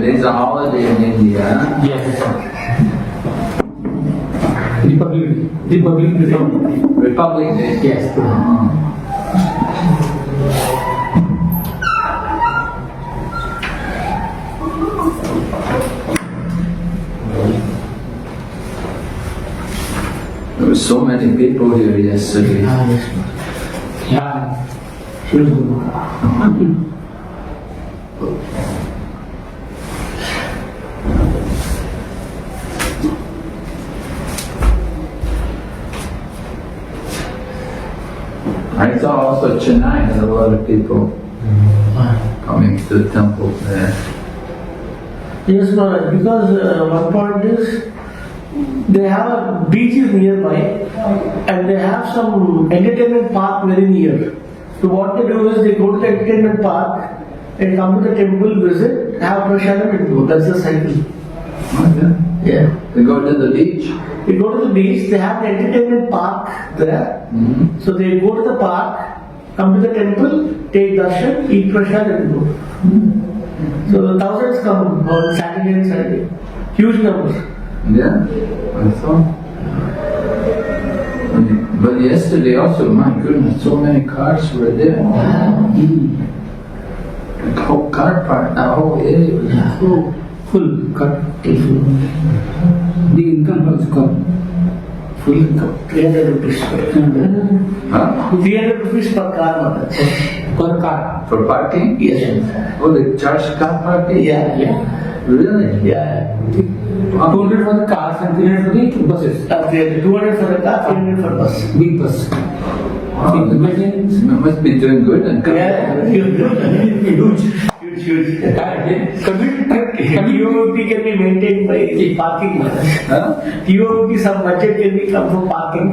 Today's a holiday in India. Huh? Yes. Republic Day. Republic Day. Yes. There were so many people here yesterday. Yeah. I saw also Chennai had a lot of people coming to the temple there. Yes, Maharaj, because one point is they have beaches nearby and they have some entertainment park very near. So what they do is they go to the entertainment park and come to the temple, visit, have prasadam and go. That's the cycle. Okay. Yeah. They go to the beach. They go to the beach, they have the entertainment park there. So they go to the park, come to the temple, take darshan, eat prasad and go. So thousands come on Saturday and Sunday. Huge numbers. Yeah, I saw. But yesterday also, my goodness, so many cars were there. The whole car park, the whole area was Full cut. The income was gone. Full income. 300 rupees. Huh? 300 rupees per car, Maharaj. Per car. For parking? Yes. Oh, they charge car parking? Yeah. Really? Yeah. 200 for the cars and 300 for the buses. 200 for the car, 300 for bus. Big bus. Wow, they must be doing good and Yeah, huge. Huge. TOP can be maintained by parking. Huh? TOP, some budget can be come from parking.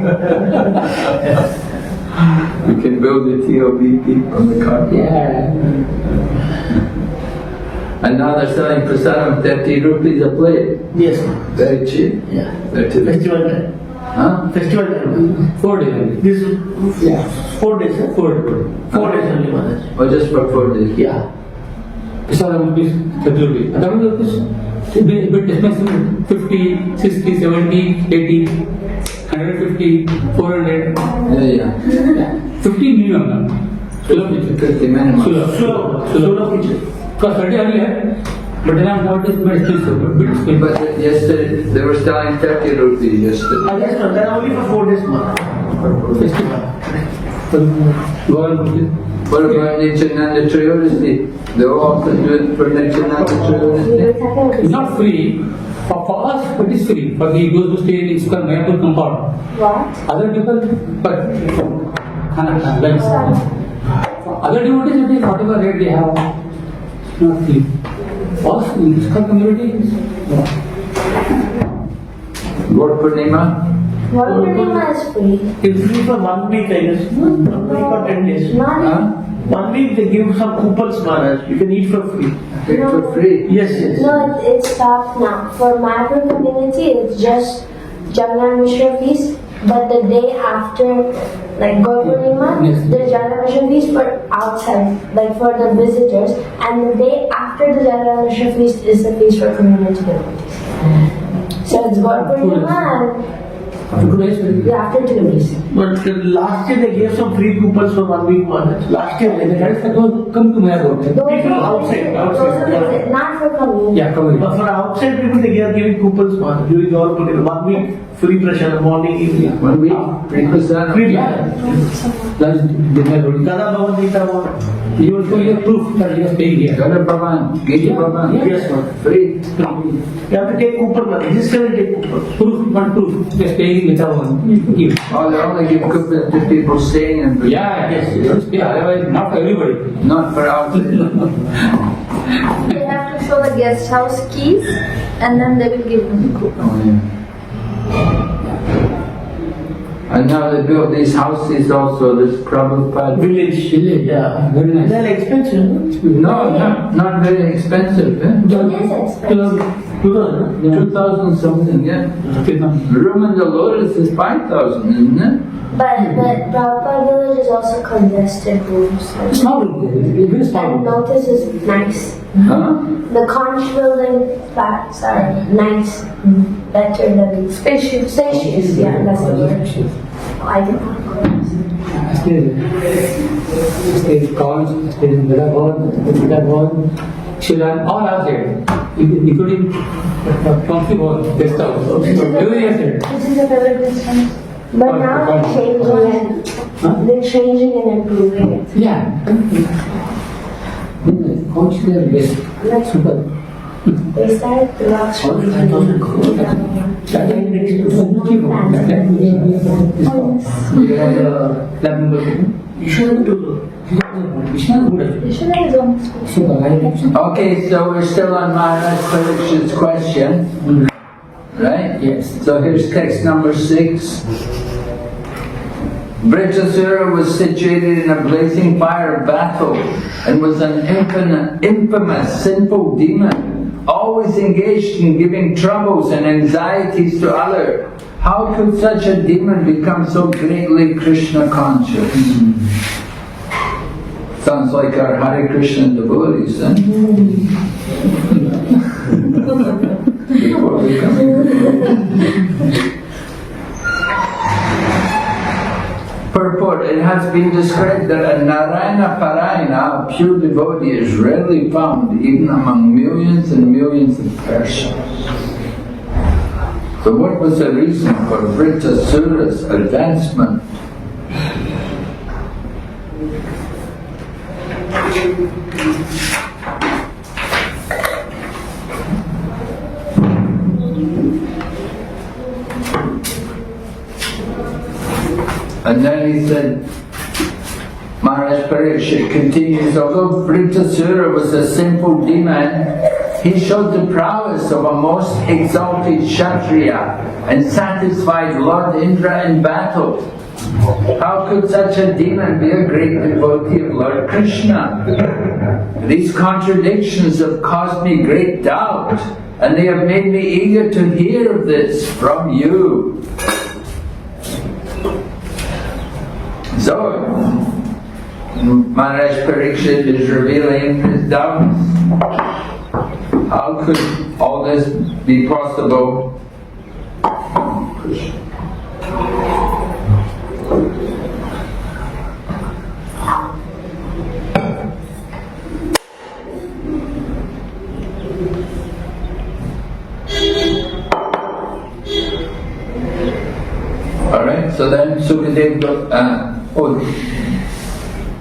We can build a TOBP from the car park. Yeah. And now they're selling prasadam 30 rupees a plate. Yes. Very cheap. Yeah. 30 rupees. Festival time. Huh? Festival time. 4 days. This is 4 days. 4 days only, Maharaj. Or just for 4 days? Yeah. Prasadam rupees, 30 rupees. And that rupees, a bit expensive. 50, 60, 70, 80, 150, 400. Yeah. 50 minimum. Sulab 50 minimum. Sulab kitchen. Because 30 only hai, but then I'm not more expensive, bit expensive. But yesterday, they were selling 30 rupees yesterday. Yes, no, they're only for 4 days, Maharaj. What about Nityananda Trayodasi? They will also do it for Nityananda Trayodasi? It's not free. For us, it is free. But he goes to stay in ISKCON Mayapur compound. What? Other people, but lunch. Other devotees, it is whatever rate they have. Not free. For us, in ISKCON community, Lord Purnima? What Purnima is free? It's free for 1 week, I guess. 1 week or 10 days. Not 1 week they give some coupons, Maharaj. You can eat for free. Take for free. Yes. No, it's stopped now. For Mayapur community, it's just Jagannath Mishra feast. But the day after, like Gaur Purnima, Yes. the Jagannath Mishra feast for outside, like for the visitors. And the day after the Jagannath Mishra feast is the feast for community devotees. So it's Gaur Purnima after 2 days, and after 2 days. But last year they gave some free coupons for 1 week, Maharaj. Last year the they guys that come to Mayapur. People outside. Not for community. Yeah, come But for outside people they are giving coupons, Maharaj. During Gaur Purnima, 1 week free prasad, morning, evening. 1 week? Free prasadam? Free Yeah. prasad. Lunch, dinner, roti. Dada Bhavan Gita Bhavan. You will show your proof that you are staying here. Gana Bhavan, Gita Bhavan? Yes, Maharaj. Free? You have to take coupon, Maharaj. Register and take coupon. Proof, one proof. You are staying with someone. You give. Oh, they only give coupons to people staying in Bhutan. Yeah, yes, you have to stay. Otherwise, not for everybody. Not for outside. They have to show the guest house keys and then they will give them the coupon. Oh, yeah. And now they built these houses also, this Prabhupada. Village. Yeah, very nice. They're expensive. No, not very expensive. Eh? It is expensive. 2000, 2,000 something, yeah. The room in the lotus is 5,000, isn't it? But Prabhupada village is also congested rooms. Small room, very small And room. notice is nice. Huh? The conch building flats are nice, better than Spacious. spacious. Yeah, that's the word. I did not know that. Stay in college, stay in Vaibhava, Shilan, all are there, including Comfy guest house. Every year there. Which is your favorite restaurant? But now they're changing it. They're changing and improving it. Yeah. Couch there best. Super. They started the last All 5,000 crores. That time it is keep on. That time we have lab number. Ishan to Vishnu is almost Super. Okay, so we're still on Maharaj Parikshit's question. Right? Yes. So here's text number 6. Vritrasura was situated in a blazing fire of battle and was an infamous sinful demon, always engaged in giving troubles and anxieties to others. How could such a demon become so greatly Krishna conscious? Sounds like our Hare Krishna devotees, then. Before we come. Purport: it has been described that a Narayana Parayana, a pure devotee, is rarely found even among millions and millions of persons. So what was the reason for Vritrasura's advancement? And then he said, Maharaj Parikshit continues, although Vritrasura was a simple demon, he showed the prowess of a most exalted Kshatriya and satisfied Lord Indra in battle. How could such a demon be a great devotee of Lord Krishna? These contradictions have caused me great doubt, and they have made me eager to hear of this from you. So, Maharaj Parikshit is revealing his doubts. How could all this be possible? Alright, so then Sukadev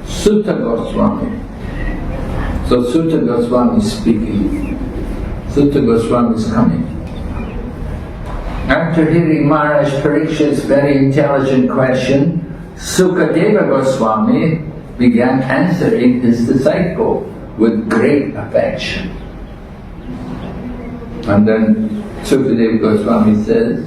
Sutta Goswami. So Sutta Goswami is speaking. Sutta Goswami is coming. After hearing Maharaj Parikshit's very intelligent question, Sukadeva Goswami began answering his disciple with great affection. And then Sukadeva Goswami says,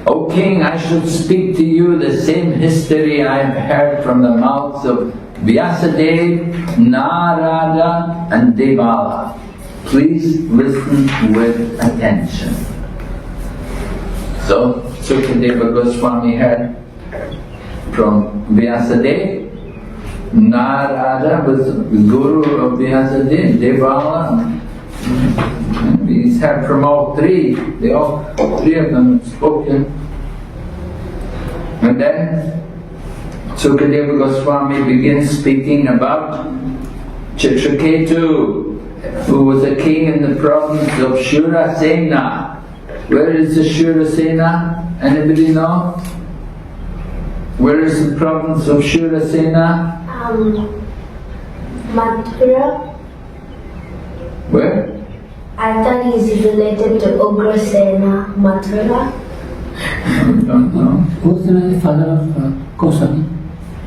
O king, I should speak to you the same history I have heard from the mouths of Vyasadeva, Narada and Devala. Please listen with attention. So, Sukadeva Goswami heard from Vyasadeva. Narada was the guru of Vyasadeva, Devala. He's heard from all three. All three of them spoken. And then Sukadeva Goswami begins speaking about Chitraketu, who was a king in the province of Shurasena. Where is the Shurasena? Anybody know? Where is the province of Shurasena? Mathura. Where? I thought he's related to Ugrasena, Mathura. I don't know. Who's the father of Goswami?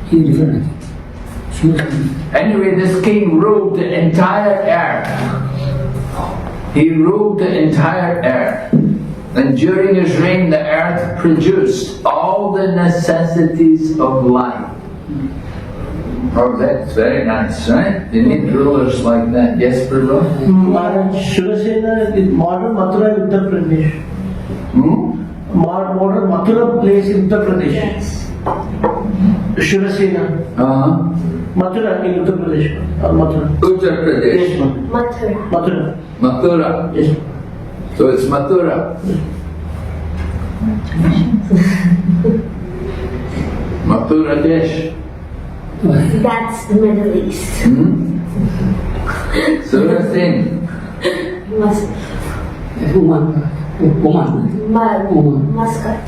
He is different, I think. She was Anyway, this king ruled the entire earth. He ruled the entire earth. And during his reign, the earth produced all the necessities of life. Oh, that's very nice, right? You need rulers like that. Yes, Prabhu? Maharaj, Shivasena is modern Mathura in Uttar Pradesh. Modern Mathura place in Uttar Pradesh. Yes. Shivasena. Mathura in Uttar Pradesh. Mathura. Uttar Pradesh. Yes, ma'am. Mathura. Mathura. Mathura. Yes. So it's Mathura. Mathura Desh. That's the Middle East. Suratin. Mus- Muscat.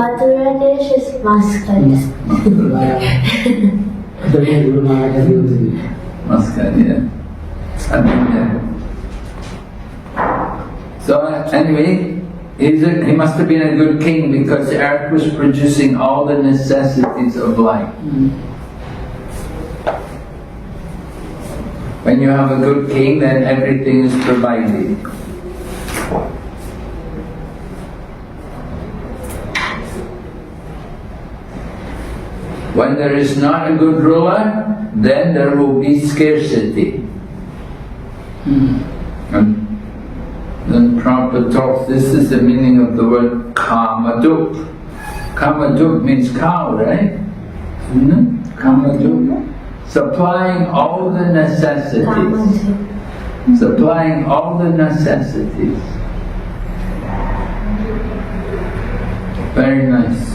Mathura Desh is Muscat. Muscat, yeah. I've been there. So anyway, he must have been a good king because the earth was producing all the necessities of life. When you have a good king, then everything is provided. When there is not a good ruler, then there will be scarcity. And then Prabhupada talks, this is the meaning of the word Kamaduk. Kamaduk means cow, right? Kamaduk. Supplying all the necessities. Supplying all the necessities. Very nice.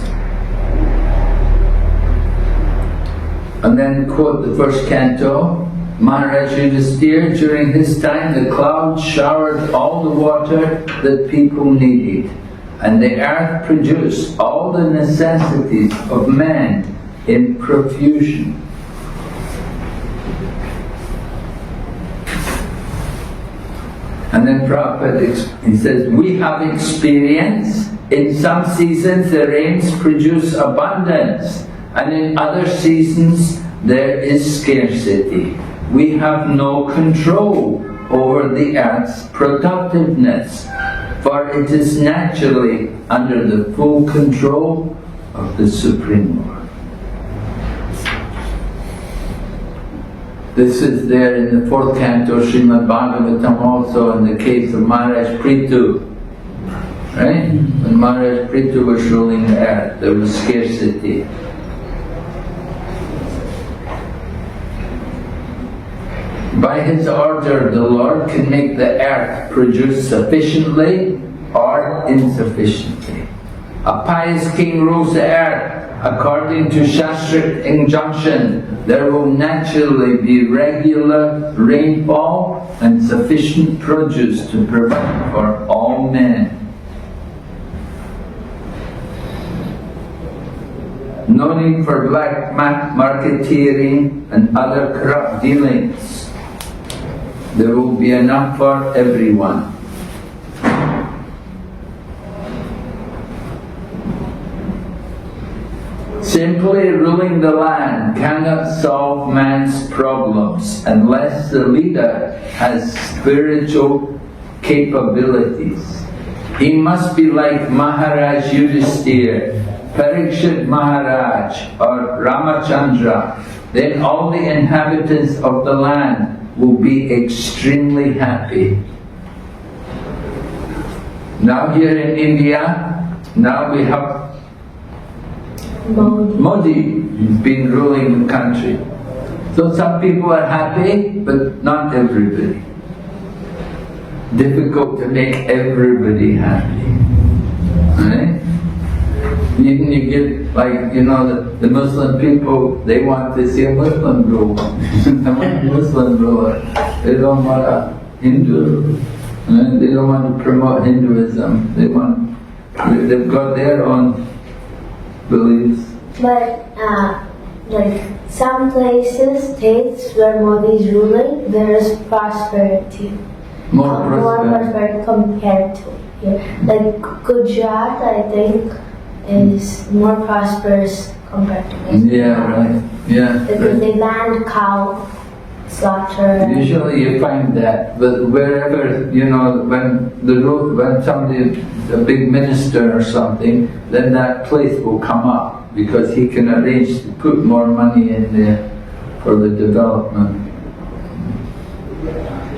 And then quote the first canto. Maharaj Yudhisthira, during his time the clouds showered all the water that people needed, and the earth produced all the necessities of man in profusion. And then Prabhupada, he says, we have experience, in some seasons the rains produce abundance, and in other seasons there is scarcity. We have no control over the earth's productiveness, for it is naturally under the full control of the Supreme Lord. This is there in the 4th canto, Srimad Bhagavatam, also in the case of Maharaj Prithu. Right? When Maharaj Prithu was ruling the earth, there was scarcity. By his order, the Lord can make the earth produce sufficiently or insufficiently. A pious king rules the earth. According to Shastric injunction, there will naturally be regular rainfall and sufficient produce to provide for all men. No need for black marketeering and other corrupt dealings. There will be enough for everyone. Simply ruling the land cannot solve man's problems unless the leader has spiritual capabilities. He must be like Maharaj Yudhisthira, Parikshit Maharaj or Ramachandra. Then all the inhabitants of the land will be extremely happy. Now here in India, now we have Modi has been ruling the country. So some people are happy, but not everybody. Difficult to make everybody happy. Right? Even you get, like, you know, the Muslim people, they want to see a Muslim rule. They want a Muslim ruler. They don't want a Hindu. Right? They don't want to promote Hinduism. They've got their own beliefs. But like some places, states where Modi is ruling, there is prosperity. More prosperity compared to here. Like Gujarat, I think, is more prosperous compared to this. Yeah, right. Yeah. Because Right. they ban cow slaughter. Usually you find that, but wherever, you know, when somebody, a big minister or something, then that place will come up. because he can arrange to put more money in there for the development.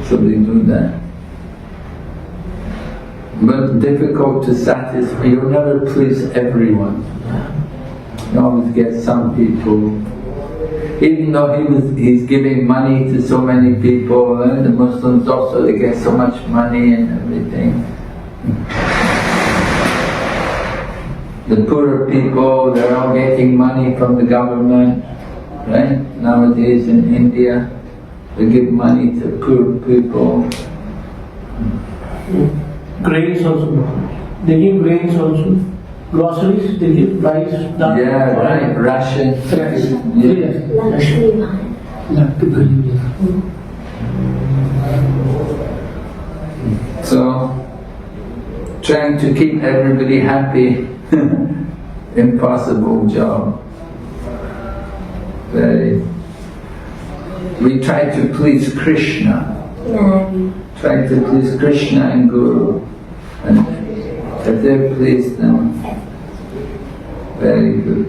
So they do that. But difficult to satisfy. You'll never please everyone. You always get some people. Even though he's giving money to so many people, and the Muslims also, they get so much money and everything. The poorer people, they're all getting money from the government, right? Nowadays in India, they give money to poor people. Grains also. They give grains also. Groceries, they give rice, dal. Yeah, right, ration. Yeah. Lakshmi Bhan. So, trying to keep everybody happy, impossible job. We try to please Krishna. Try to please Krishna and Guru. And if they're pleased, then very good.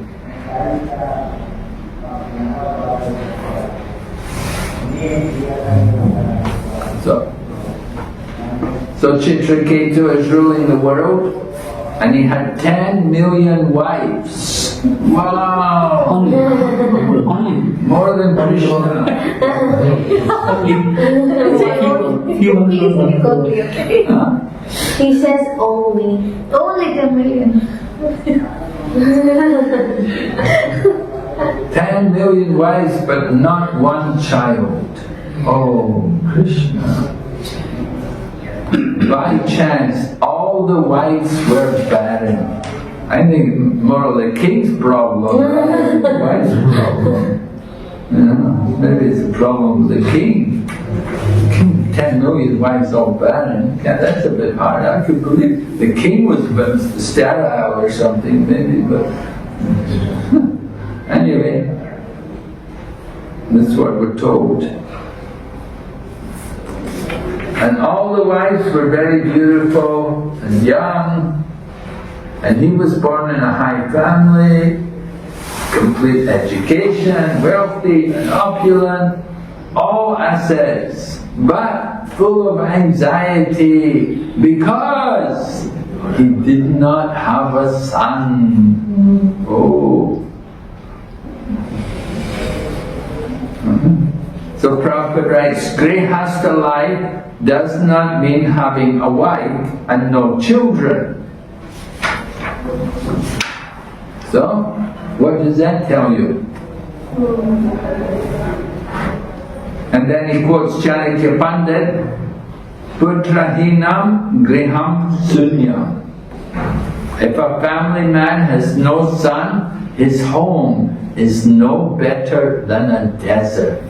So Chitraketu is ruling the world, and he had 10 million wives. Wow! Only. More than Krishna. He says only. Only 10 million. 10 million wives, but not one child. Oh, Krishna. By chance, all the wives were barren. I think more the king's problem than the wife's problem. Maybe it's a problem with the king. 10 million wives all barren. Yeah, that's a bit hard. I could believe the king was a bit sterile or something, maybe, but anyway, that's what we're told. And all the wives were very beautiful and young, and he was born in a high family, complete education, wealthy and opulent, all assets, but full of anxiety because he did not have a son. Oh. So Prabhupada writes, Grihastha life does not mean having a wife and no children. So, what does that tell you? And then he quotes Chanakya Pandit, Putrahinam griham sunyam. If a family man has no son, his home is no better than a desert.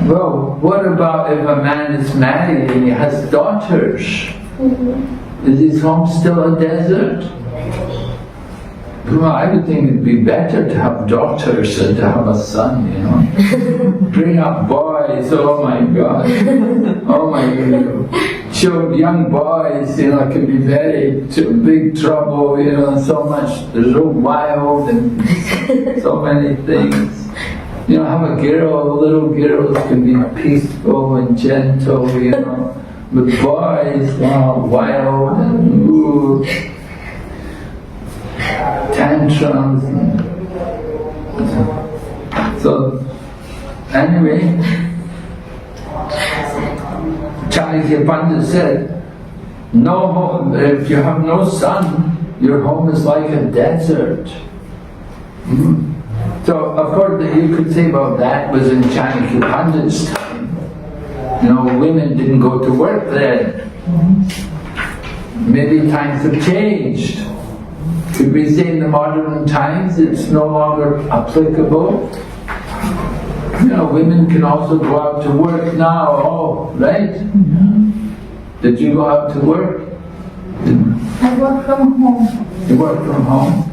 Well, what about if a man is married and he has daughters? Is his home still a desert? Well, I would think it'd be better to have daughters than to have a son, you know. Bring up boys, oh my God. Oh my God. Young boys, you know, can be very big trouble, you know, so much, they're so wild and so many things. You know, have a girl, little girls can be peaceful and gentle, you know. But boys, wild and tantrums. So, anyway, Chanakya Pandit said, no home, if you have no son, your home is like a desert. So, of course, you could say, well, that was in Chanakya Pandit's time. You know, women didn't go to work then. Maybe times have changed. Could we say in the modern times it's no longer applicable? You know, women can also go out to work now, right? Did you go out to work? I work from home. You work from home?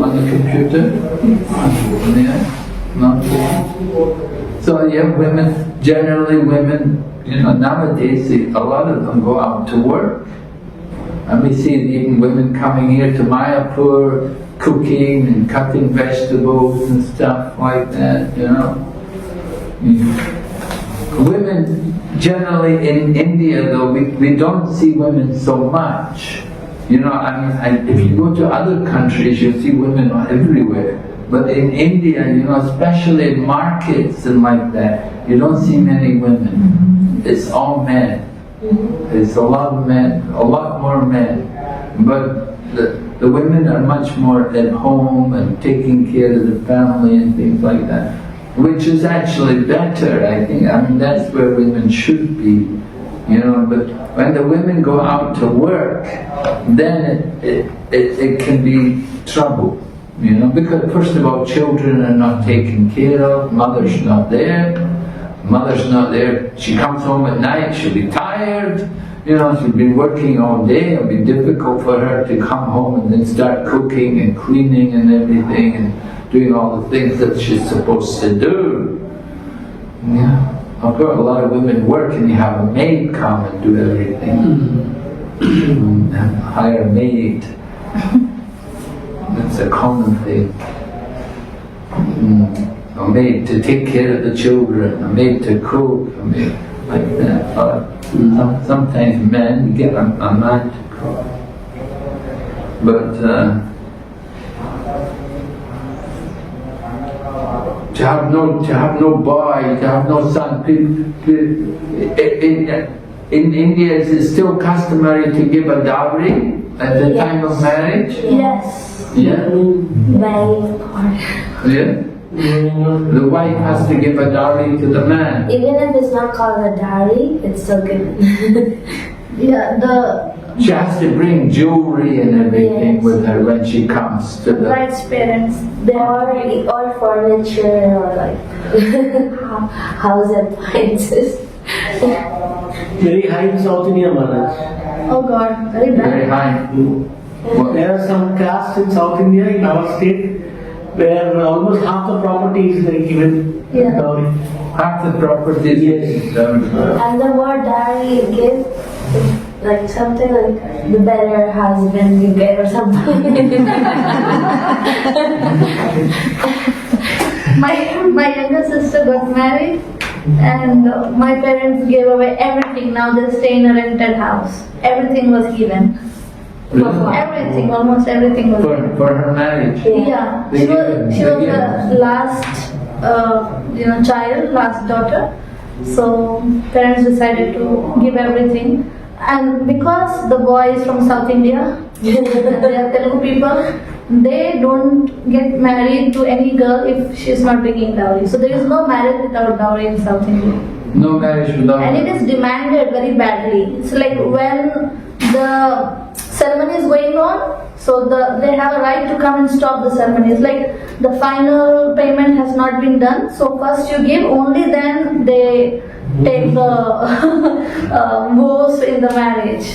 On the computer? Yeah. No. So yeah, generally women, you know, nowadays a lot of them go out to work. And we see even women coming here to Mayapur, cooking and cutting vegetables and stuff like that, you know. Women, generally in India though, we don't see women so much. You know, I mean, if you go to other countries, you see women everywhere. But in India, you know, especially in markets and like that, you don't see many women. It's all men. It's a lot of men, a lot more men. But the women are much more at home and taking care of the family and things like that. Which is actually better, I think. I mean, that's where women should be, you know. But when the women go out to work, then it can be trouble, you know. Because first of all, children are not taken care of, mother's not there. Mother's not there, she comes home at night, she'll be tired, you know, she's been working all day, it'll be difficult for her to come home and then start cooking and cleaning and everything and doing all the things that she's supposed to do. Yeah. Of course, a lot of women work and you have a maid come and do everything. And hire a maid. That's a common thing. A maid to take care of the children, a maid to cook, a maid like that. Or sometimes men get a man to cook. But to have no boy, to have no son. In India, is it still customary to give a dowry at the time of marriage? Yes. Yeah. Very important. Yeah. The wife has to give a dowry to the man. Even if it's not called a dowry, it's still given. She has to bring jewelry and everything Yes. with her when she comes to the... Bride's parents. They or furniture or like house appliances. Very high in South India, Maharaj. Oh God, very Very bad. high. Well, There are some castes in South India, in our state, where almost half the property is like given Yeah. dowry. half the property is done. And the more dowry you give, like something like the better husband you get or something. My younger sister got married and my parents gave away everything. Now they stay in a rented house. Everything was given. Everything, almost everything was given. For her marriage. Yeah, They she give was, it- she they was give the it. last, child, last daughter. So parents decided to give everything. And because the boy is from South India, they are Telugu people, they don't get married to any girl if she is not bringing dowry. So there is no marriage without dowry in South India. No marriage without... And it is demanded very badly. It's like when the ceremony is going on, so they have a right to come and stop the ceremony. It's like the final payment has not been done, so first you give, only then they take the vows in the marriage.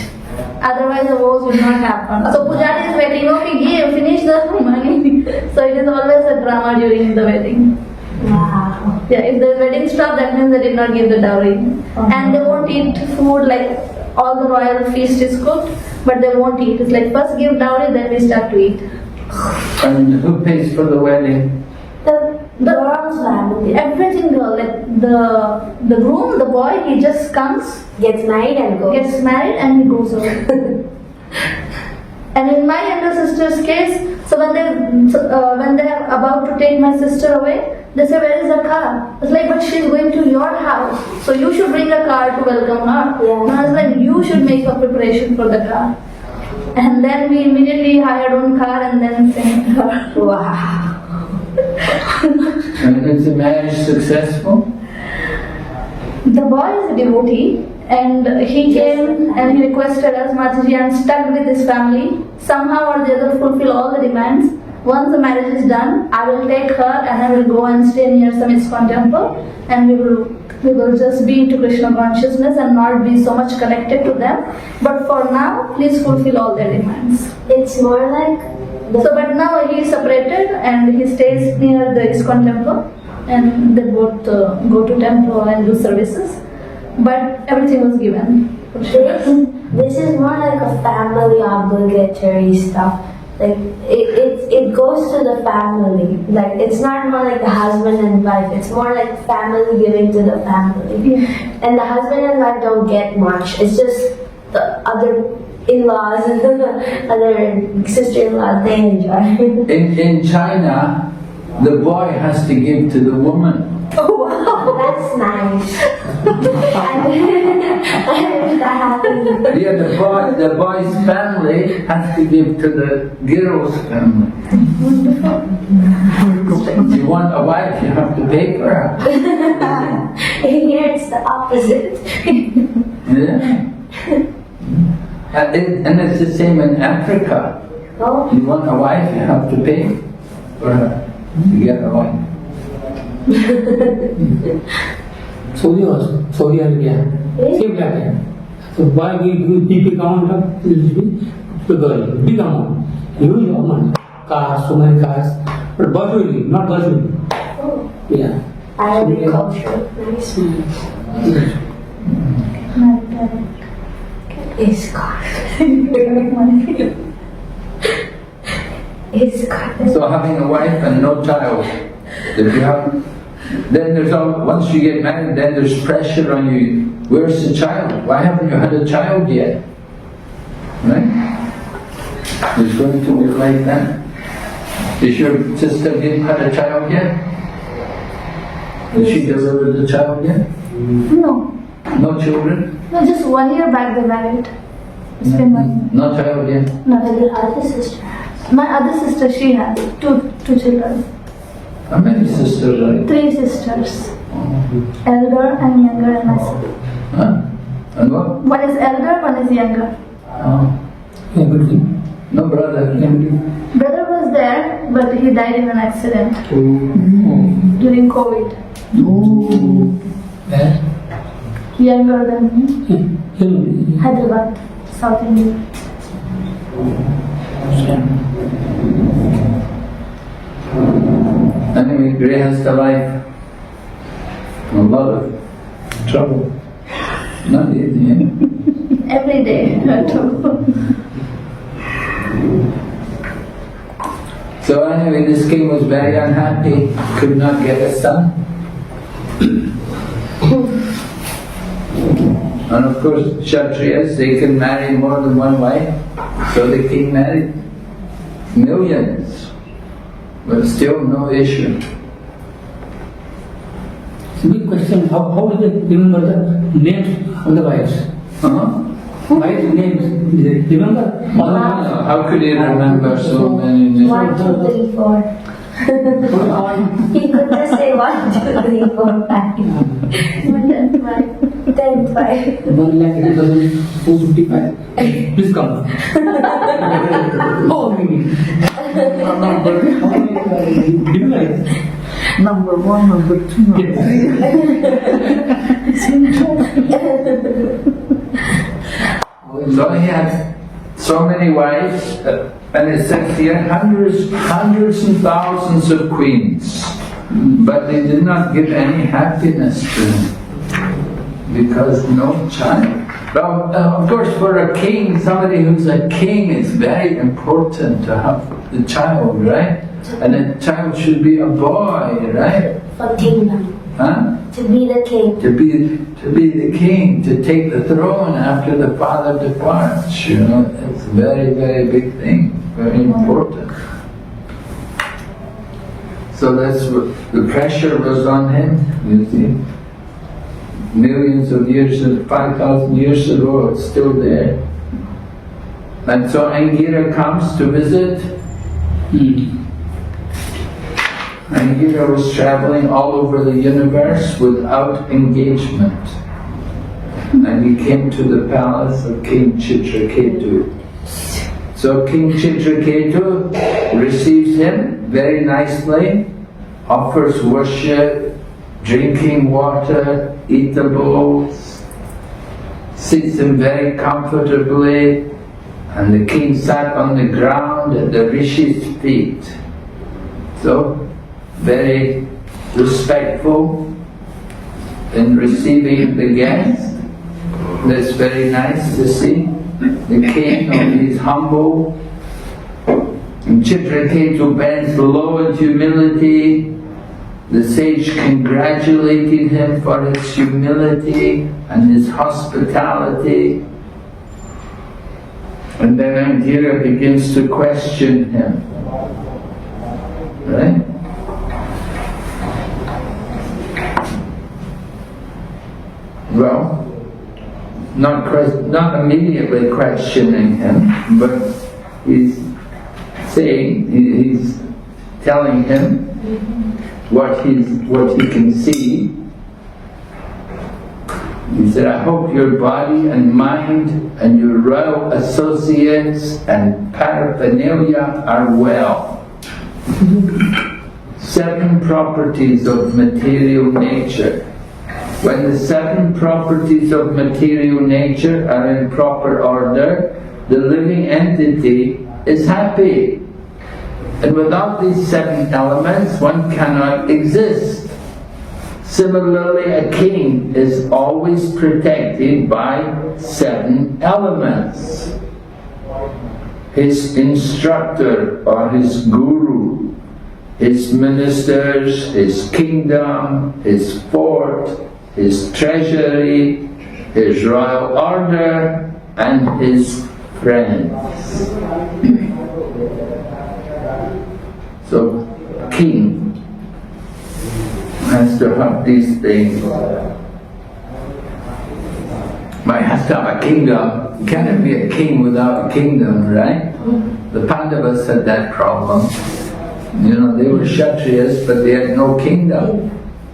Otherwise the vows will not happen. So pujari is waiting, okay, give, finish the money. So it is always a drama during the wedding. Wow. Yeah, if the wedding stopped, that means they did not give the dowry. And they won't eat food, like all the royal feast is cooked, but they won't eat. It's like first give dowry, then we start to eat. And who pays for the wedding? The girl's family everything girl, like the groom, the boy, he just comes, gets married and goes. gets married and he goes away. And in my younger sister's case, so when they are about to take my sister away, they say, where is the car? It's like, but she's going to your house, so you should bring a car to welcome her. Yeah. And I was like, you should make a preparation for the car. And then we immediately hired one car and then sent her. Wow. And is the marriage successful? The boy is a devotee and he came and he requested us, Mataji, I'm stuck with this family. Somehow or the other fulfill all the demands. Once the marriage is done, I will take her and I will go and stay near some ISKCON temple and we will just be into Krishna consciousness and not be so much connected to them. But for now, please fulfill all their demands. It's more like But now he is separated and he stays near the ISKCON temple and they both go to temple and do services. But everything was given. For sure. This is more like a family obligatory stuff. Like it goes to the family. Like it's not more like the husband and wife. It's more like family giving to the family. And the husband and wife don't get much. It's just the other in-laws and the other sister-in-laws, they enjoy. In China, the boy has to give to the woman. Oh wow, that's nice. I wish that happened. Yeah, the boy's family has to give to the girl's family. If you want a wife, you have to pay for her. Here it's the opposite. Yeah. And it's the same in Africa. Oh, You want a wife, you have to pay for her to get a wife. Saudi also, Saudi Arabia, same like that. So why we give big amount of the girl, big amount, huge amount, cars, so many cars, but virtually, not virtually. oh. Yeah. Arabic culture, nice. His car. His car. So having a wife and no child, if you have, then there's once you get married, then there's pressure on you. Where's the child? Why haven't you had a child yet? Right? There's going to be like that. Is your sister didn't have a child yet? Did she deliver the child yet? No. No children? No, just 1 year back they married. It's been 1 year. No child yet? No, And the other sister. my other sister, she has two children. How many sisters are you? 3 sisters. Elder and younger and myself. Huh? And what? One is elder, one is younger. Oh. Yeah, good thing. No brother? Brother was there, but he died in an accident Oh. during COVID. Yeah. Younger than me. Hyderabad, South India. Anyway, Gray has the life. A lot of trouble. Not easy, eh? Every day. So anyway, this king was very unhappy, could not get a son. And of course, Kshatriyas, they can marry more than one wife. So the king married millions, but still no issue. It's a big question, how do they remember the names of the wives? Uh-huh. Wives' names, do they remember? How could he remember so many names? 1, 2, 3, 4. He could just say 1, 2, 3, 4, 5. 10, 5. 1,80,455. Please come. Oh, maybe. Number 1, number 2, number 3. So he had so many wives, and it says here hundreds and thousands of queens, but they did not give any happiness to him because no child. Well, of course, for a king, somebody who's a king, it's very important to have the child, right? And the child should be a boy, right? For kingdom. Huh? To be the king. To be the king, to take the throne after the father departs, you know, it's a very, very big thing, very important. So that's what the pressure was on him, you see. Millions of years, 5,000 years ago, it's still there. And so Angira comes to visit. Angira was traveling all over the universe without engagement. And he came to the palace of King Chitraketu. So King Chitraketu receives him very nicely, offers worship, drinking water, eatables, sits him very comfortably, and the king sat on the ground at the Rishi's feet. So, very respectful in receiving the guest. That's very nice to see. the king, he's humble. And Chitraketu bends low in humility. The sage congratulated him for his humility and his hospitality. And then Angira begins to question him. Right? Well, not immediately questioning him, but he's saying, he's telling him what he can see. He said, I hope your body and mind and your royal associates and paraphernalia are well. 7 properties of material nature. When the 7 properties of material nature are in proper order, the living entity is happy. And without these 7 elements, one cannot exist. Similarly, a king is always protected by 7 elements. His instructor or his guru, his ministers, his kingdom, his fort, his treasury, his royal order, and his friends. So, king has to have these things. But he has to have a kingdom. You cannot be a king without a kingdom, right? The Pandavas had that problem. You know, they were Kshatriyas, but they had no kingdom.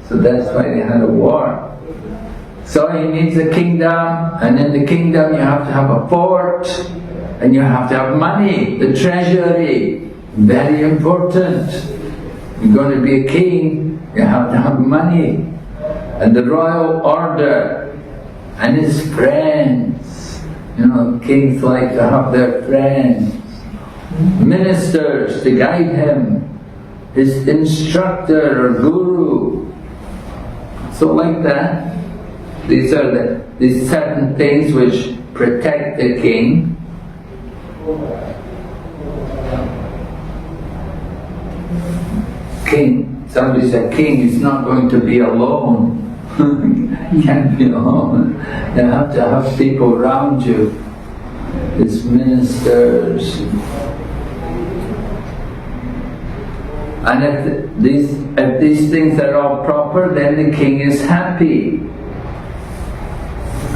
So that's why they had a war. So he needs a kingdom, and in the kingdom you have to have a fort, and you have to have money, the treasury. Very important. You're going to be a king, you have to have money. And the royal order, and his friends. You know, kings like to have their friends. Ministers to guide him. His instructor or guru. So like that. These are these 7 things which protect the king. King, somebody said, king is not going to be alone. You can't be alone. You have to have people around you. His ministers. And if these things are all proper, then the king is happy.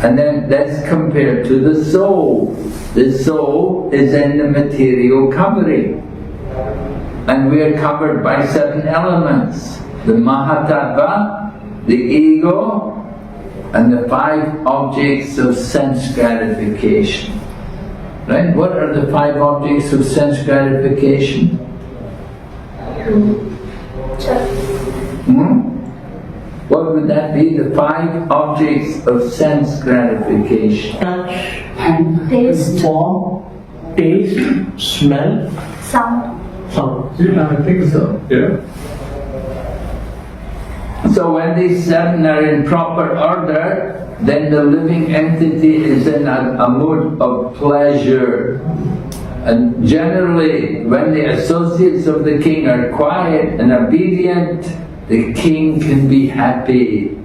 And then that's compared to the soul. The soul is in the material covering. And we are covered by 7 elements. The Mahatattva, the ego, and the 5 objects of sense gratification. Right? What are the 5 objects of sense gratification? What would that be? The 5 objects of sense gratification. Touch, And Taste, form, taste, smell, sound. sound. I think so. Yeah. So when these 7 are in proper order, then the living entity is in a mood of pleasure. And generally, when the associates of the king are quiet and obedient, the king can be happy.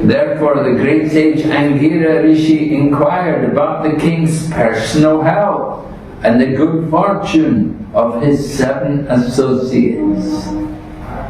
Therefore, the great sage Angira Rishi inquired about the king's personal health and the good fortune of his 7 associates.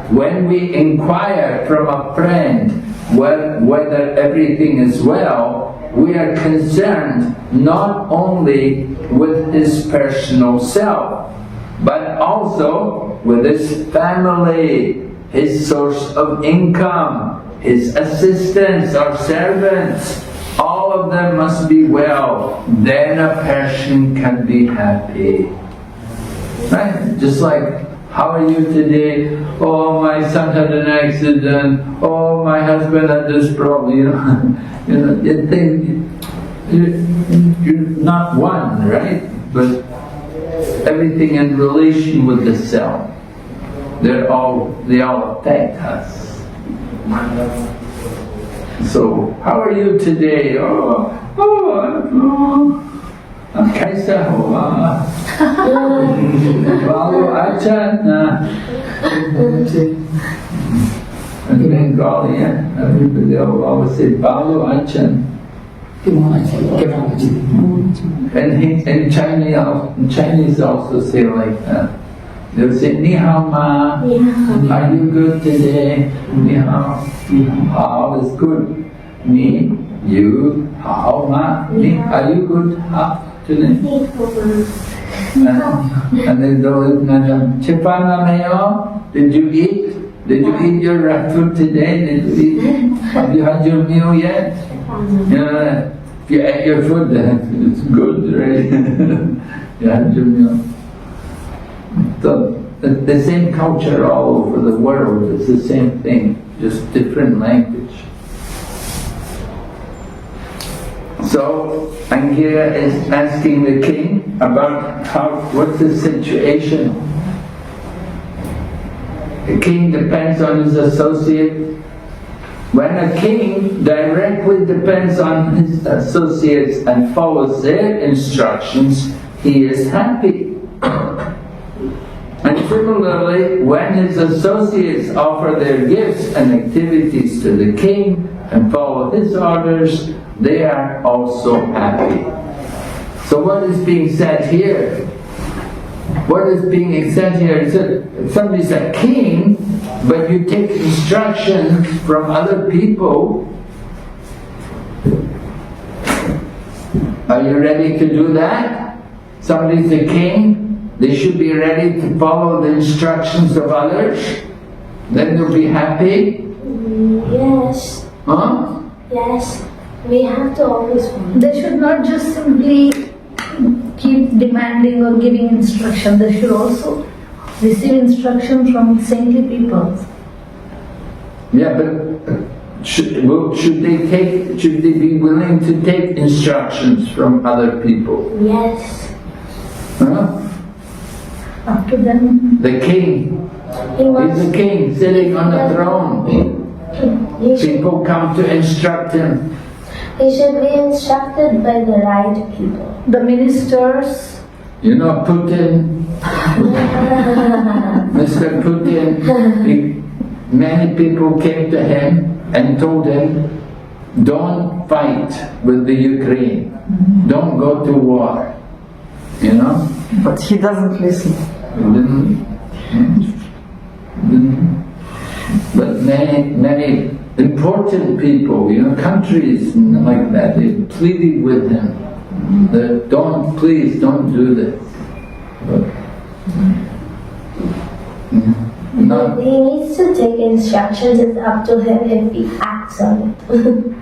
When we inquire from a friend whether everything is well, we are concerned not only with his personal self, but also with his family, his source of income, his assistants or servants. All of them must be well. Then a person can be happy. Right? Just like, how are you today? Oh, my son had an accident. Oh, my husband had this problem. You think you're not one, right? But everything in relation with the self, they all affect us. So, how are you today? Oh, Kaisa hoa? Balu achan? In Bengali, everybody always say Balu achan. And in Chinese also say like that. They'll say Ni hao ma, are you good today? Ni hao, hao is good. Ni, you, hao ma, ni, are you good today? And then they'll Chipana mayo, did you eat? Did you eat your food today? Did you eat? Have you had your meal yet? Yeah. If you ate your food, then it's good, right? You had your meal. So, the same culture all over the world, it's the same thing, just different language. So, Angira is asking the king about what's the situation. The king depends on his associate. When a king directly depends on his associates and follows their instructions, he is happy. And similarly, when his associates offer their gifts and activities to the king and follow his orders, they are also happy. So what is being said here? What is being said here is that somebody's a king, but you take instructions from other people. Are you ready to do that? Somebody's a king, they should be ready to follow the instructions of others. Then they'll be happy. Yes. Huh? Yes. We have to always follow. They should not just simply keep demanding or giving instruction. They should also receive instruction from saintly people. Yeah, but should they be willing to take instructions from other people? Yes. Huh? Up to them. The king, he's the king sitting on the throne. People come to instruct him. He should be instructed by the right people. The ministers. You know Putin, Mr. Putin, many people came to him and told him, don't fight with the Ukraine, don't go to war, you know? But he doesn't listen. Didn't. But many important people, you know, countries like that, they pleaded with him that please don't do this. But, He needs to take instructions. It's up to him if he acts on it.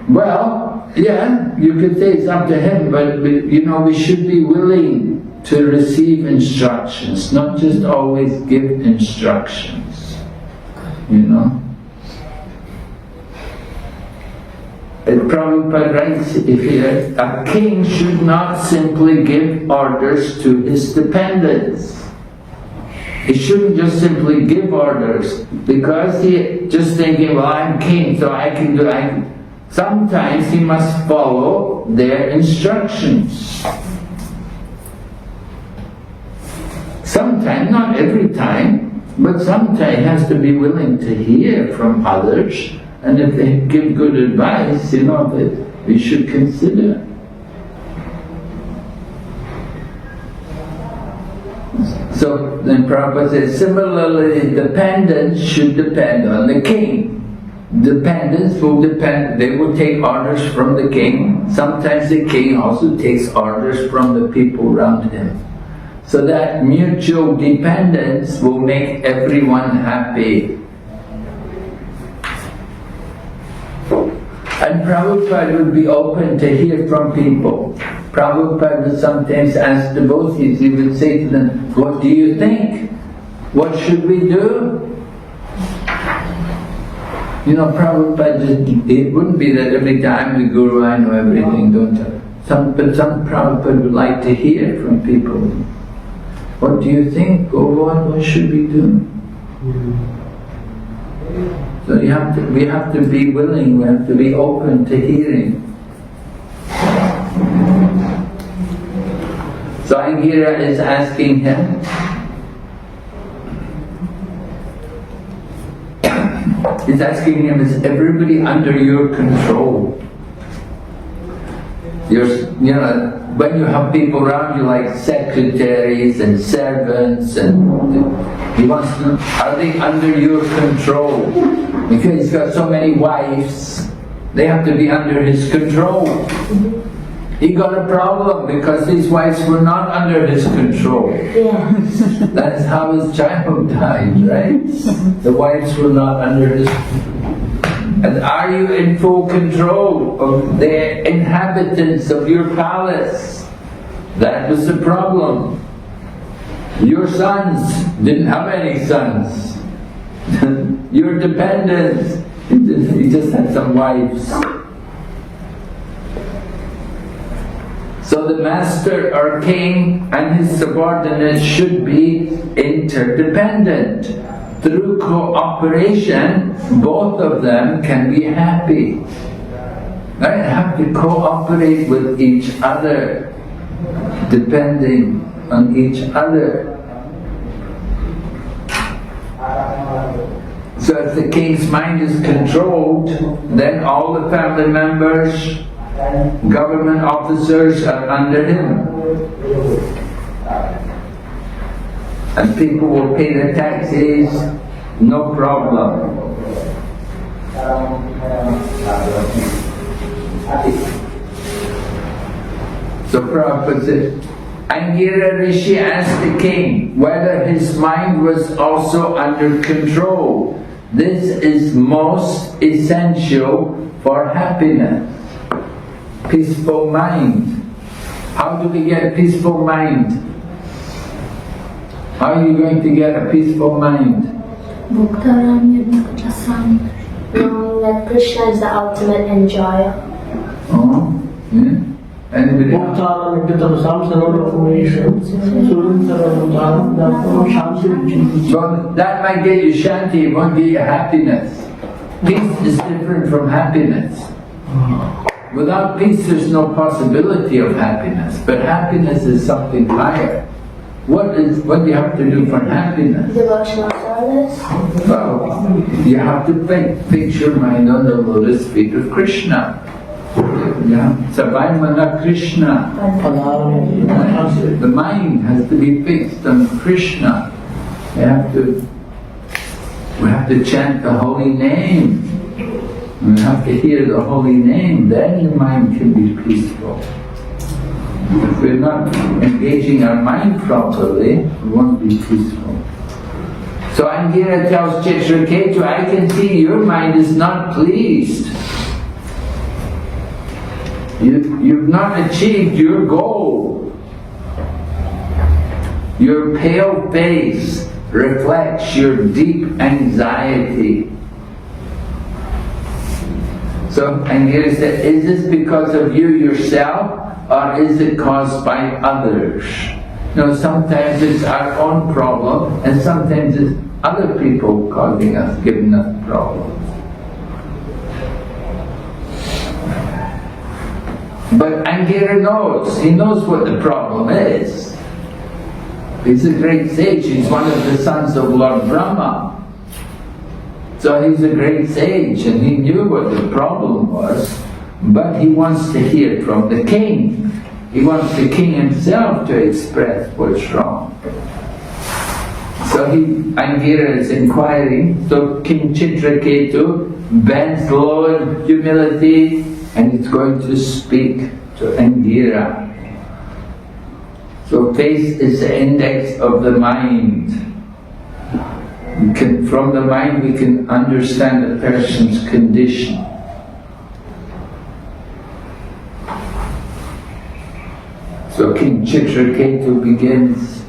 well, yeah, you could say it's up to him, but you know, we should be willing to receive instructions, not just always give instructions, you know. Prabhupada writes here, a king should not simply give orders to his dependents. He shouldn't just simply give orders because he just thinking, well, I'm king, so I can do it. Sometimes he must follow their instructions. Sometimes, not every time, but sometimes he has to be willing to hear from others. And if they give good advice, you know, that we should consider. So then Prabhupada says, similarly, dependents should depend on the king. Dependents will depend, they will take orders from the king. Sometimes the king also takes orders from the people around him. So that mutual dependence will make everyone happy. And Prabhupada would be open to hear from people. Prabhupada would sometimes ask devotees, he would say to them, what do you think? What should we do? You know, Prabhupada it wouldn't be that every time we Guru, I know everything, don't I? But some Prabhupada would like to hear from people. What do you think? Go on, what should we do? So we have to be willing, we have to be open to hearing. Angira is asking him, he's asking him, is everybody under your control? When you have people around you like secretaries and servants, and he wants to know, are they under your control? Because he's got so many wives, they have to be under his control. He got a problem because his wives were not under his control. Yes. That's how his child died, right? The wives were not under his control. And are you in full control of the inhabitants of your palace? That was the problem. Your sons didn't have any sons. Your dependents, he just had some wives. So the master or king and his subordinates should be interdependent. Through cooperation, both of them can be happy. Right? Have to cooperate with each other, depending on each other. So if the king's mind is controlled, then all the family members, government officers are under him. And people will pay their taxes, no problem. So Prabhupada said, Angira Rishi asked the king whether his mind was also under control. This is most essential for happiness. Peaceful mind. How do we get a peaceful mind? How are you going to get a peaceful mind? Knowing that Krishna is the ultimate enjoyer. Oh, yeah. Anybody else? So that might get you shanti, it won't get you happiness. Peace is different from happiness. Without peace there's no possibility of happiness, but happiness is something higher. What do you have to do for happiness? Devotional service. Well, you have to fix your mind on the lotus feet of Krishna. Yeah, Savaimana Krishna. The mind has to be fixed on Krishna. We have to chant the holy name. We have to hear the holy name, then your mind can be peaceful. If we're not engaging our mind properly, we won't be peaceful. So Angira tells Chitraketu, I can see your mind is not pleased. You've not achieved your goal. Your pale face reflects your deep anxiety. So Angira said, is this because of you yourself, or is it caused by others? Sometimes it's our own problem, and sometimes it's other people causing us, giving us problems. But Angira knows, he knows what the problem is. He's a great sage, he's one of the sons of Lord Brahma. So he's a great sage and he knew what the problem was, but he wants to hear from the king. He wants the king himself to express what's wrong. So Angira is inquiring, so King Chitraketu bends low in humility and he's going to speak to Angira. So face is the index of the mind. From the mind we can understand a person's condition. So King Chitraketu begins.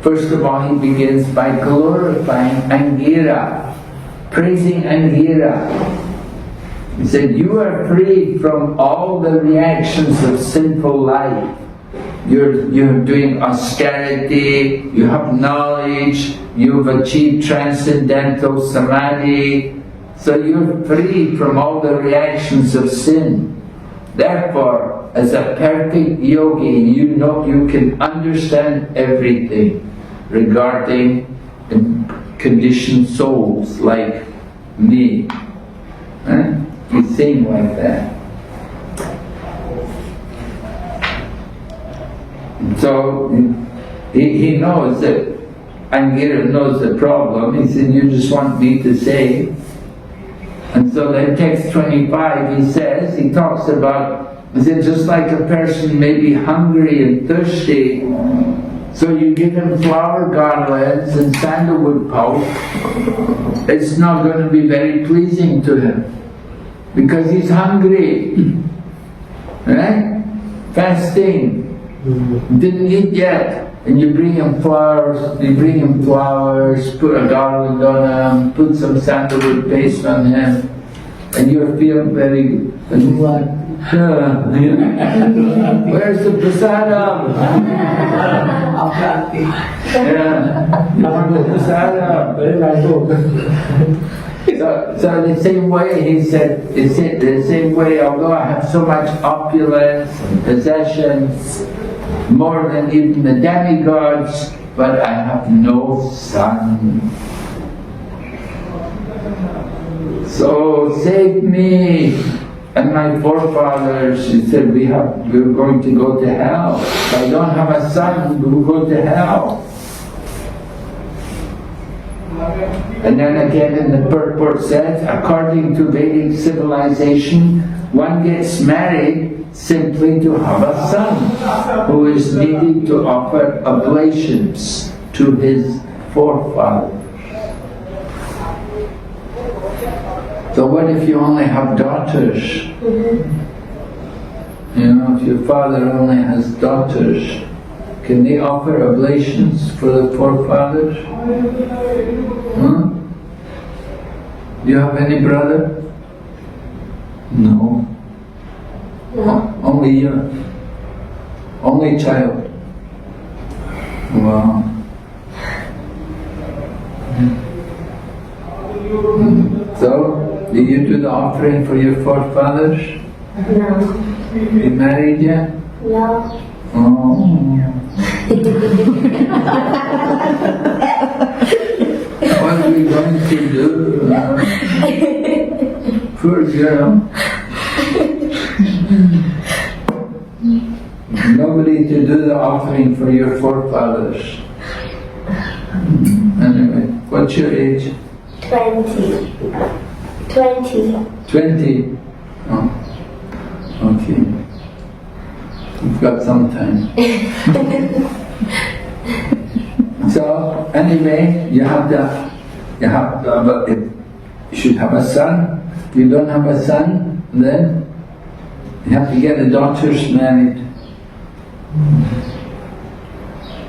First of all, he begins by glorifying Angira, praising Angira. He said, you are free from all the reactions of sinful life. You're doing austerity, you have knowledge, you've achieved transcendental samadhi, so you're free from all the reactions of sin. Therefore, as a perfect yogi, you know you can understand everything regarding conditioned souls like me. You think like that. So he knows that Angira knows the problem. He said, you just want me to say. And so then text 25 he talks about, he said, just like a person may be hungry and thirsty, so you give him flower garlands and sandalwood pulp, it's not going to be very pleasing to him because he's hungry, right? Fasting, didn't eat yet, and you bring him flowers, put a garland on him, put some sandalwood paste on him, and you feel very good. Where's the prasadam? You want the prasadam? So the same way, he said, the same way, although I have so much opulence and possessions, more than even the demigods, but I have no son. So save me and my forefathers. He said, we're going to go to hell. If I don't have a son, we'll go to hell. And then again in the purport says, according to Vedic civilization, one gets married simply to have a son who is needed to offer oblations to his forefathers. So what if you only have daughters? You know, if your father only has daughters, can they offer oblations for the forefathers? Do you have any brother? No. Only you? Only child? Wow. So, did you do the offering for your forefathers? No. You married yet? No. Oh. What are we going to do? Poor girl. Nobody to do the offering for your forefathers. Anyway, what's your age? 20. 20? Oh, okay. You've got some time. So, anyway, you should have a son. If you don't have a son, then you have to get the daughters married.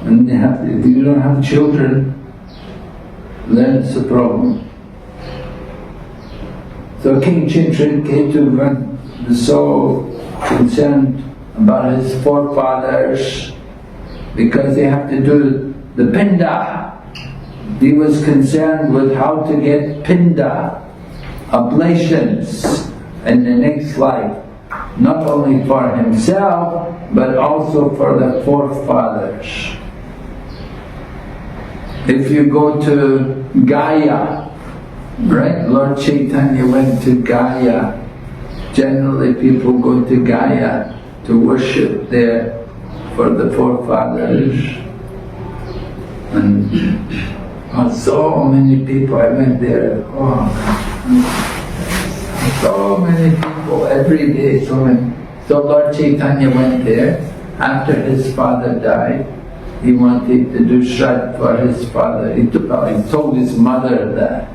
And if you don't have children, then it's a problem. So King Chitraketu was so concerned about his forefathers because they have to do the pinda. He was concerned with how to get pinda, oblations, in the next life, not only for himself, but also for the forefathers. If you go to Gaya, right? Lord Chaitanya went to Gaya. Generally people go to Gaya to worship there for the forefathers. And so many people, I went there, so many people every day, so many. So Lord Chaitanya went there after his father died. He wanted to do shraddha for his father. He told his mother that.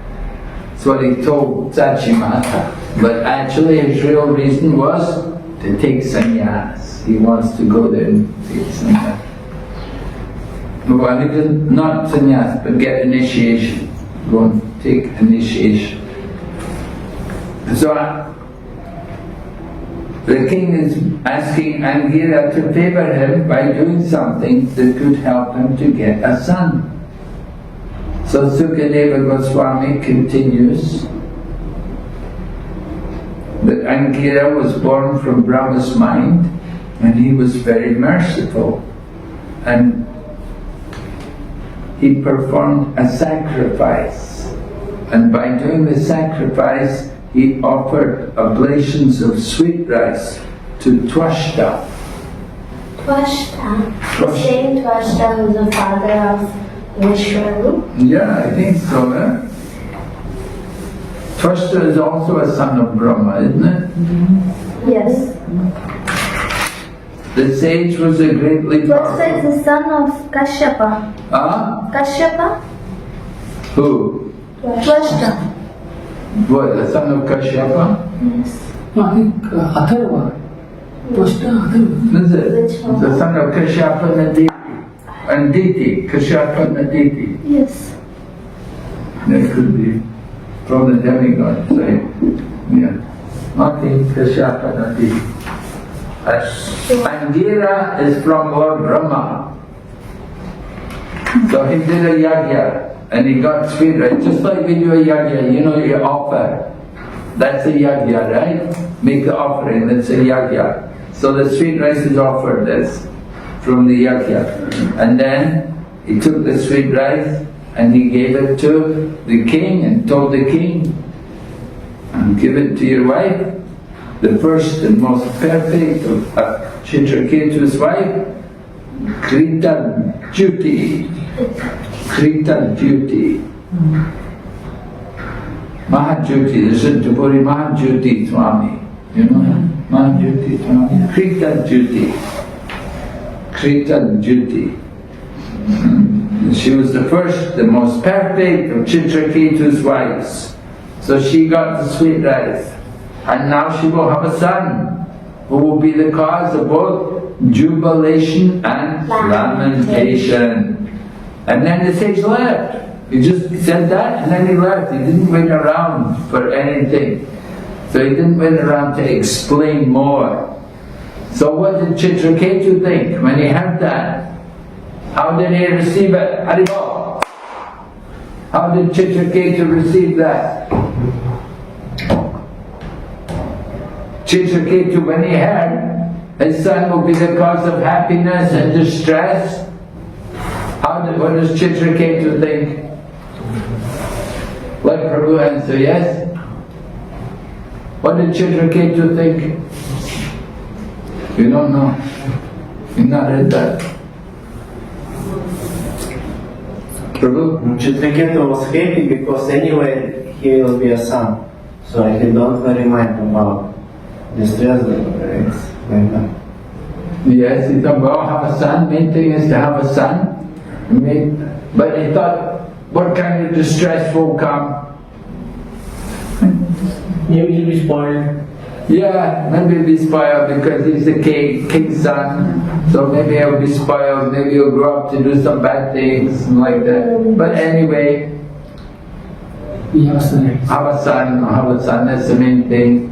That's what he told Sachimata. But actually his real reason was to take sannyas. He wants to go there and take sannyas. Well, he did not sannyas, but get initiation. Go and take initiation. So the king is asking Angira to favor him by doing something that could help him to get a son. So Sukadeva Goswami continues that Angira was born from Brahma's mind And he was very merciful. And he performed a sacrifice. And by doing the sacrifice, he offered oblations of sweet rice to Twashta. Twashta? The same Twashta who's the father of Vishnu? Yeah, I think so. Twashta is also a son of Brahma, isn't it? Yes. The sage was a greatly Twashta is powerful... the son of Kashyapa. Kashyapa? Who? Twashta. What, the son of Kashyapa? Yes. No, I think Atharva. Twashta, Atharva. Is it? Which one? The son of Kashyapa and Diti. Kashyapa and Diti. Yes. That could be from the demigod side. Yeah. Mati, Kashyapa and Diti. Angira is from Lord Brahma. So he did a yagya and he got sweet rice. Just like we do a yagya, you know, you offer. That's a yagya, right? Make an offering, that's a yagya. So the sweet rice is offered, that's from the yagya. And then he took the sweet rice and he gave it to the king and told the king, give it to your wife. The first and most perfect of Chitraketu's wife, Krita Jyoti. Krita Jyoti. Mahajyoti, there's a devotee, Mahajyoti Swami. You know Mahajyoti Swami? Krita Jyoti. Krita Jyoti. She was the first, the most perfect of Chitraketu's wives. So she got the sweet rice. And now she will have a son who will be the cause of both jubilation and lamentation. And then the sage left. He just said that and then he left. He didn't wait around for anything. So he didn't wait around to explain more. So what did Chitraketu think when he heard that? How did he receive it? Haribol. How did Chitraketu receive that? Chitraketu, when he heard his son will be the cause of happiness and distress, what does Chitraketu think? Let Prabhu answer, yes? What did Chitraketu think? You don't know. You've not read that. Prabhu? Chitraketu was happy because anyway he will be a son. So he don't worry mind about distress, it's like that. Yes, he thought, well, have a son, main thing is to have a son. But he thought, what kind of distress will come? Maybe he'll be spoiled. Yeah, maybe he'll be spoiled because he's the king's son. So maybe he'll be spoiled, maybe he'll grow up to do some bad things and like that. But anyway, We have a son. have a son, that's the main thing.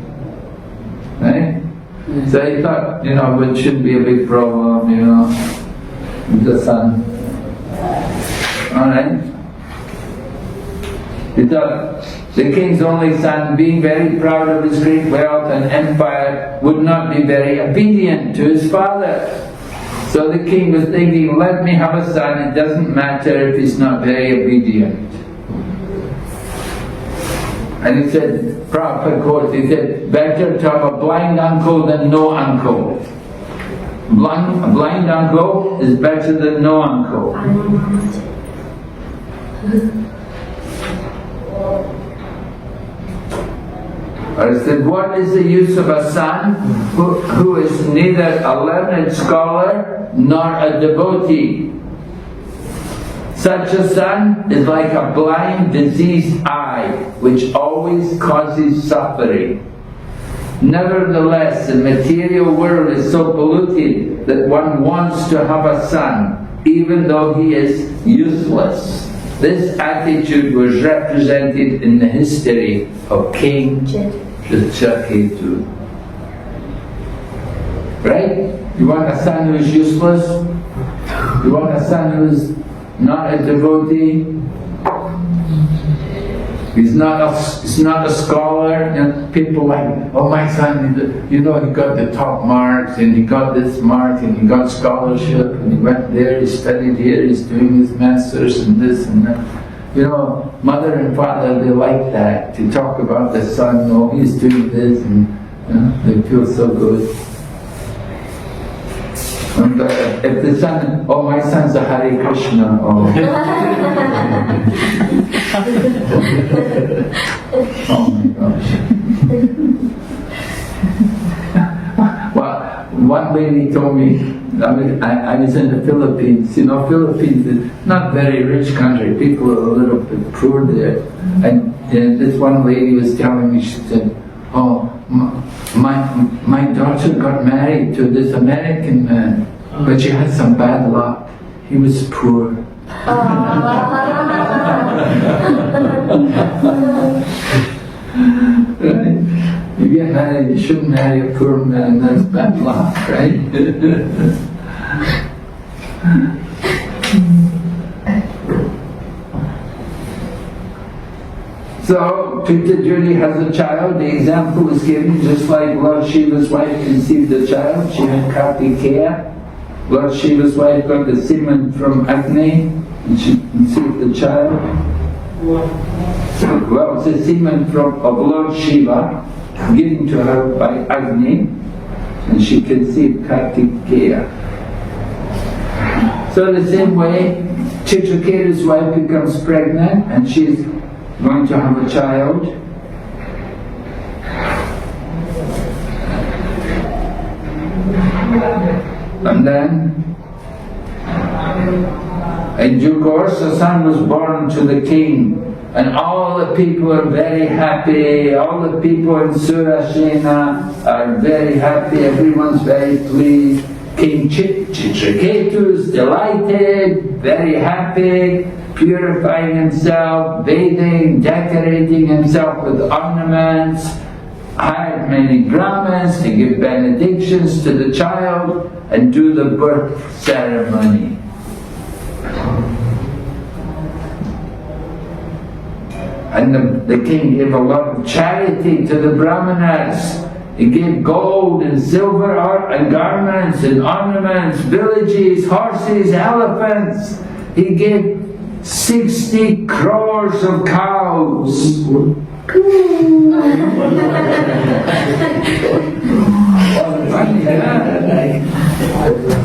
Right? So he thought, it shouldn't be a big problem, with the son. Alright? He thought the king's only son, being very proud of his great wealth and empire, would not be very obedient to his father. So the king was thinking, let me have a son, it doesn't matter if he's not very obedient. And he said, Prabhupada quote, he said, better to have a blind uncle than no uncle. A blind uncle is better than no uncle. I said, what is the use of a son who is neither a learned scholar nor a devotee? Such a son is like a blind, diseased eye, which always causes suffering. Nevertheless, the material world is so polluted that one wants to have a son, even though he is useless. This attitude was represented in the history of King Chitraketu. Right? You want a son who is useless? You want a son who is not a devotee? He's not a scholar. You know, people like, oh, my son, he got the top marks, and he got this mark, and he got scholarship, and he went there, he studied here, he's doing his masters, and this and that. You know, mother and father, they like that, to talk about the son, oh, he's doing this, and they feel so good. And if the son, oh, my son's a Hare Krishna, oh. Oh my gosh. Well, one lady told me, I was in the Philippines. You know, Philippines is not very rich country. People are a little bit poor there. And this one lady was telling me, she said, oh, my daughter got married to this American man, but she had some bad luck. He was poor. Right? You get married, you shouldn't marry a poor man, that's bad luck, right? So, Pita Judy has a child, the example is given just like Lord Shiva's wife conceived a child, she had Kartikeya. Lord Shiva's wife got the semen from Agni, and she conceived the child. Well, it's the semen of Lord Shiva, given to her by Agni, and she conceived Kartikeya. So the same way, Chitraketu's wife becomes pregnant, and she's going to have a child. And then, in due course, a son was born to the king, and all the people are very happy. All the people in Surasena are very happy. Everyone's very pleased. King Chitraketu is delighted, very happy, purifying himself, bathing, decorating himself with ornaments, hired many Brahmins to give benedictions to the child and do the birth ceremony. And the king gave a lot of charity to the Brahmanas. He gave gold and silver and garments and ornaments, villages, horses, elephants. He gave 60 crores of cows.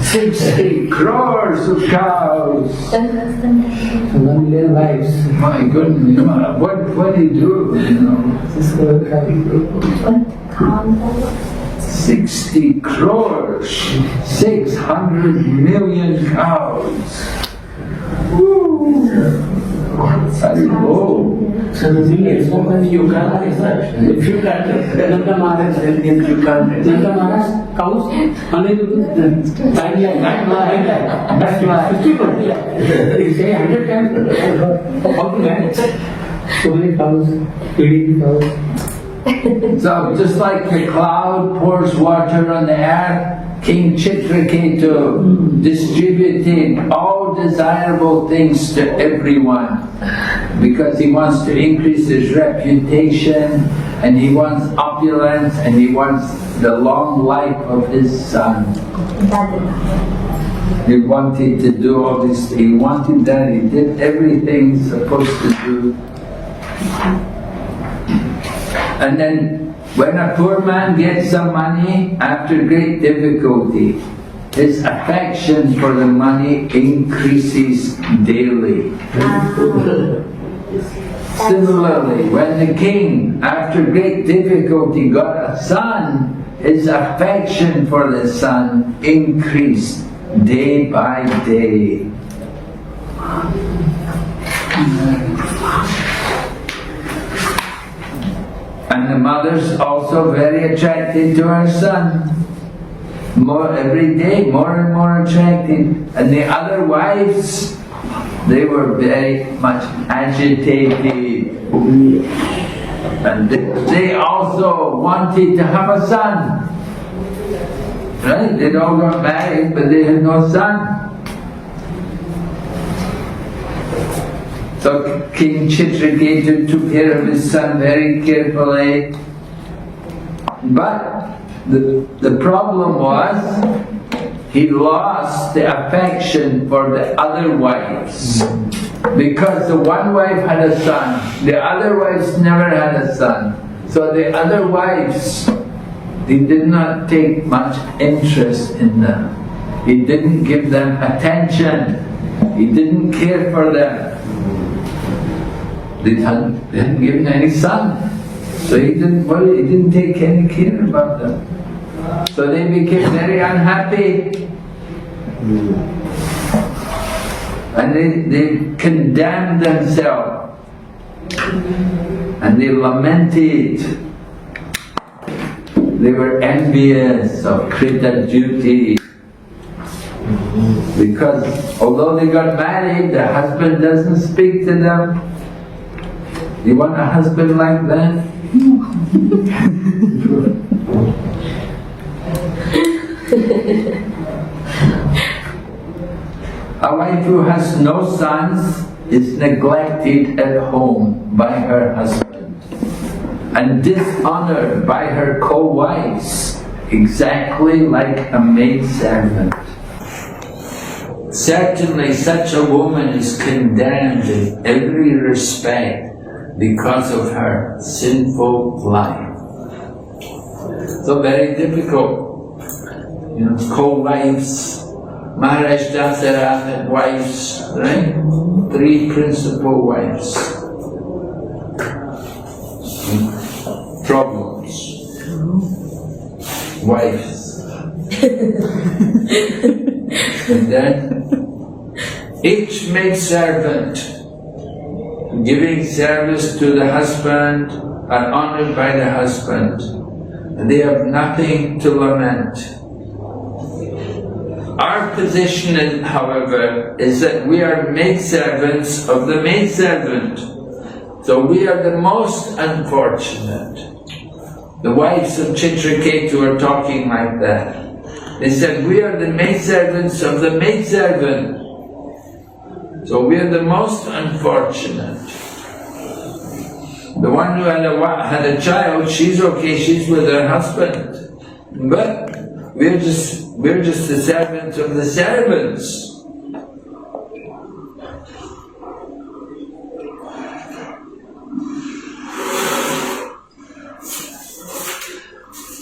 60 crores of cows. 1 million lives. My goodness, what do you do? 60 crores, 600 million cows. That's low. So the thing is, you can't research. If you can't, Nanda Maharaj, you can't research. Nanda Maharaj, cows, unable to that's why. They say 100 times, how to manage? So many cows, feeding cows. So just like the cloud pours water on the earth, King Chitraketu distributed all desirable things to everyone because he wants to increase his reputation, and he wants opulence, and he wants the long life of his son. He wanted to do all this, he wanted that, he did everything he's supposed to do. And then when a poor man gets some money after great difficulty, his affection for the money increases daily. Similarly, when the king, after great difficulty, got a son, his affection for the son increased day by day. And the mother's also very attracted to her son. Every day, more and more attracted. And the other wives, they were very much agitated. And they also wanted to have a son. Right? They all got married, but they had no son. So King Chitraketu took care of his son very carefully. But the problem was he lost the affection for the other wives. Because the one wife had a son, the other wives never had a son. So the other wives, he did not take much interest in them. He didn't give them attention. He didn't care for them. They hadn't given any son. So he didn't take any care about them. So they became very unhappy. And they condemned themselves. And they lamented. They were envious of Krita duty. Because although they got married, the husband doesn't speak to them. You want a husband like that? A wife who has no sons is neglected at home by her husband and dishonored by her co-wives, exactly like a maidservant. Certainly such a woman is condemned in every respect because of her sinful life. So very difficult. You know, co-wives. Maharaj Dasarath had wives, right? 3 principal wives. Problems. Wives. And then each maidservant giving service to the husband are honored by the husband, and they have nothing to lament. Our position, however, is that we are maidservants of the maidservant. So we are the most unfortunate. The wives of Chitraketu are talking like that. They said, we are the maidservants of the maidservant. So we are the most unfortunate. The one who had a child, she's okay, she's with her husband. But we're just the servants of the servants.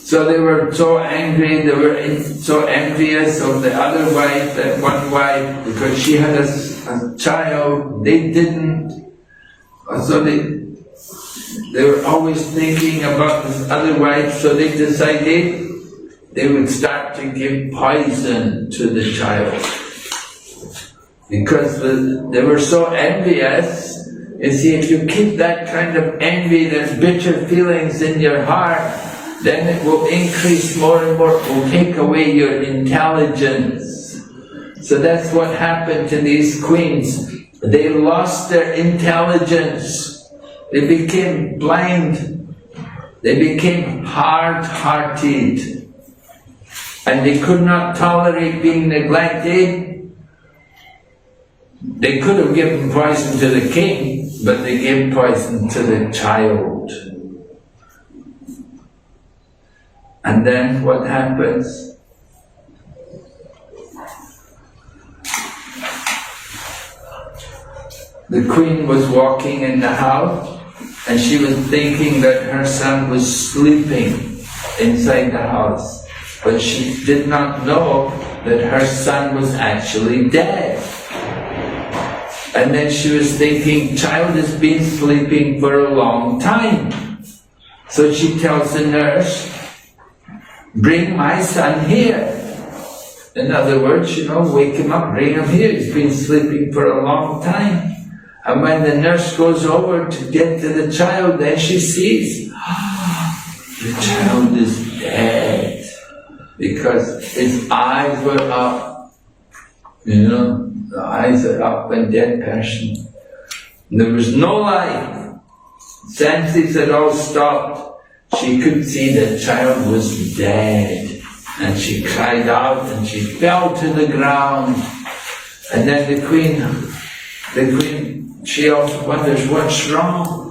So they were so angry, they were so envious of the other wife, that one wife, because she had a child, they didn't. So they were always thinking about this other wife, so they decided they would start to give poison to the child. Because they were so envious. You see, if you keep that kind of envy, there's bitter feelings in your heart, then it will increase more and more, it will take away your intelligence. So that's what happened to these queens. They lost their intelligence. They became blind. They became hard-hearted. And they could not tolerate being neglected. They could have given poison to the king, but they gave poison to the child. And then what happens? The queen was walking in the house and she was thinking that her son was sleeping inside the house. But she did not know that her son was actually dead. And then she was thinking, child has been sleeping for a long time. So she tells the nurse, bring my son here. In other words, wake him up, bring him here. He's been sleeping for a long time. And when the nurse goes over to get to the child, then she sees, the child is dead. Because his eyes were up. The eyes are up in a dead person. There was no life. Senses had all stopped. She could see the child was dead. And she cried out and she fell to the ground. And then the queen the queen, she also wonders what's wrong.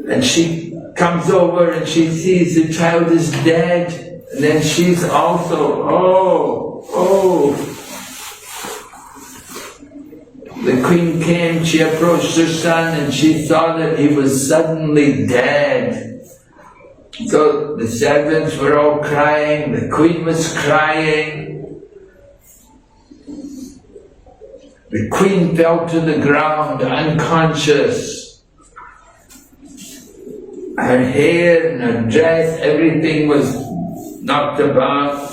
And she comes over and she sees the child is dead. And then she's also, oh. The queen came, she approached her son and she saw that he was suddenly dead. So the servants were all crying, the queen was crying. The queen fell to the ground unconscious. Her hair and her dress, everything was knocked about.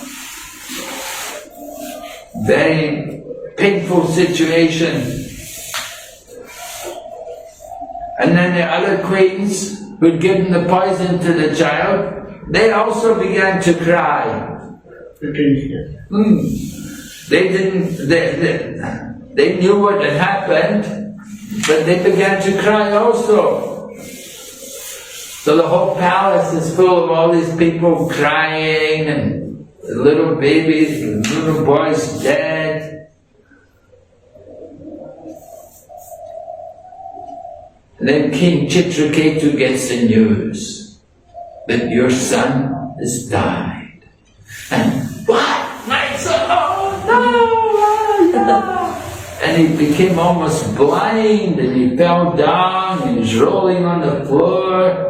Very painful situation. And then the other queens who'd given the poison to the child, they also began to cry. They knew what had happened, but they began to cry also. So the whole palace is full of all these people crying, and little babies, and little boys dead. And then King Chitraketu gets the news that your son has died. And what? My son? Oh no! And he became almost blind, and he fell down, he was rolling on the floor.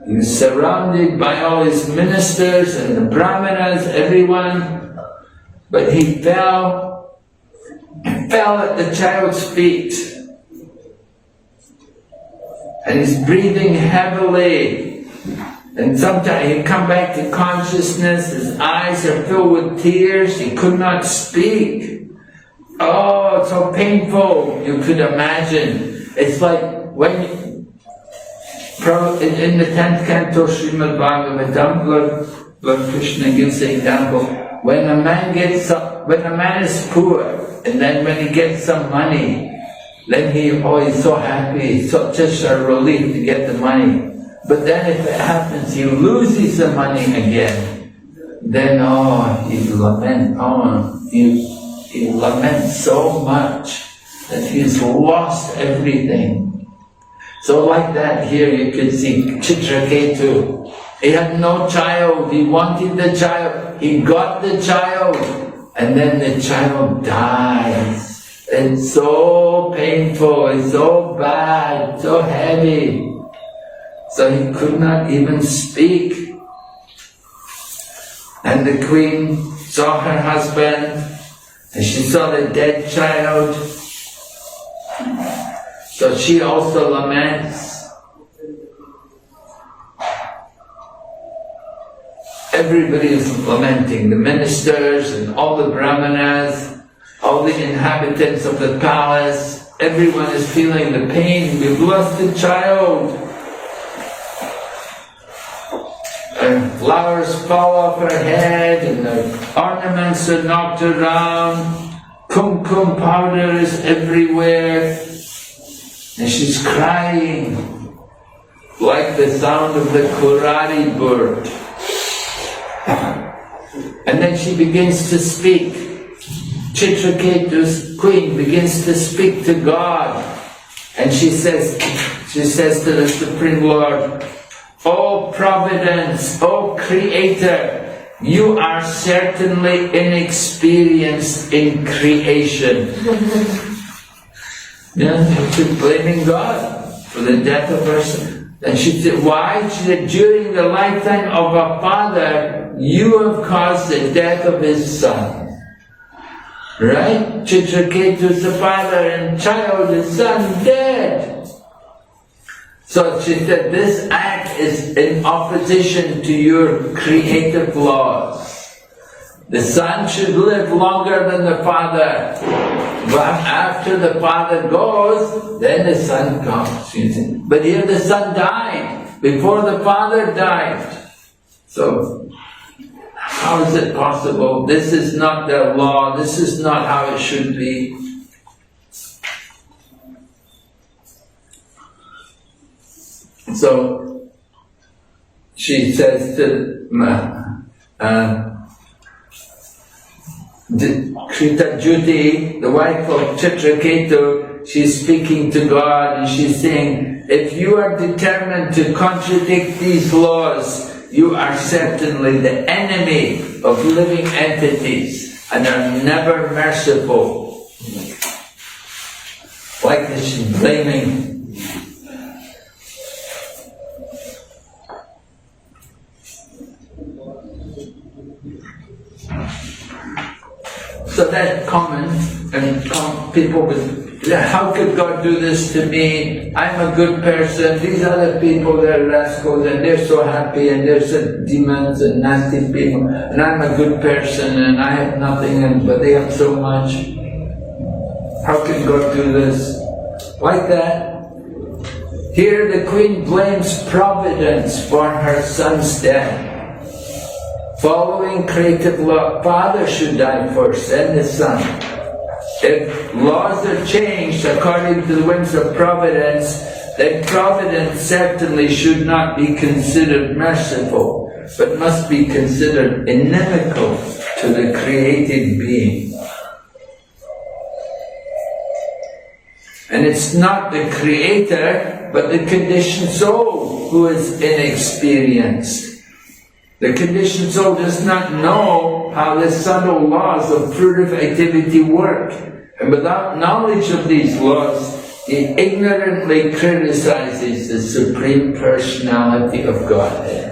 He was surrounded by all his ministers and the brahmanas, everyone. But he fell at the child's feet. And he's breathing heavily. And sometimes he'd come back to consciousness, his eyes are filled with tears, he could not speak. Oh, it's so painful, you could imagine. It's like when, in the 10th canto Srimad Bhagavatam, Lord Krishna gives the example, when a man is poor, and then when he gets some money, then he's so happy, such a relief to get the money. But then if it happens, he loses the money again, then he laments so much that he's lost everything. So like that here you can see Chitraketu. He had no child, he wanted the child, he got the child, and then the child dies. It's so painful, it's so bad, so heavy. So he could not even speak. And the queen saw her husband, and she saw the dead child. So she also laments. Everybody is lamenting, the ministers and all the brahmanas, all the inhabitants of the palace, everyone is feeling the pain. We've lost the child. Her flowers fall off her head and her ornaments are knocked around. Kumkum powder is everywhere. And she's crying like the sound of the kurari bird. And then she begins to speak. Chitraketu's queen begins to speak to God, and she says to the Supreme Lord, "O Providence, O Creator, you are certainly inexperienced in creation." She's blaming God for the death of her son. And she said, why? She said, during the lifetime of a father, you have caused the death of his son. Right? Chitraketu's the father and child, his son, dead. So she said, this act is in opposition to your creative laws. The son should live longer than the father. But after the father goes, then the son comes. But here the son died, before the father died. So, how is it possible? This is not their law, this is not how it should be. So, she says to Krita Juti, the wife of Chitraketu, she's speaking to God and she's saying, if you are determined to contradict these laws, you are certainly the enemy of living entities and are never merciful. Like this, she's blaming. So that comment, and people would, how could God do this to me? I'm a good person. These other people, they're rascals and they're so happy and they're so demons and nasty people. And I'm a good person and I have nothing, but they have so much. How can God do this? Like that. Here the queen blames Providence for her son's death. Following creative law, father should die first, then the son. If laws are changed according to the whims of Providence, then Providence certainly should not be considered merciful, but must be considered inimical to the created being. And it's not the creator, but the conditioned soul who is inexperienced. The conditioned soul does not know how the subtle laws of fruitive activity work, and without knowledge of these laws, he ignorantly criticizes the Supreme Personality of Godhead.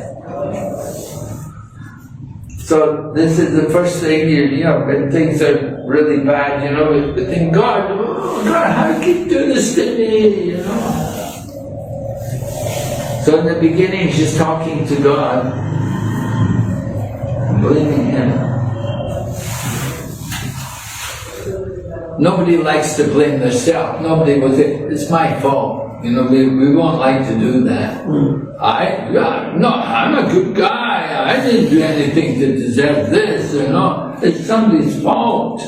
So this is the first thing, you know, when things are really bad, you know, we think, God, oh God, how can you do this to me, you know? So in the beginning, she's talking to God, blaming Him. Nobody likes to blame themselves. Nobody will say, it's my fault. You know, we won't like to do that. I'm a good guy. I didn't do anything to deserve this, you know. It's somebody's fault.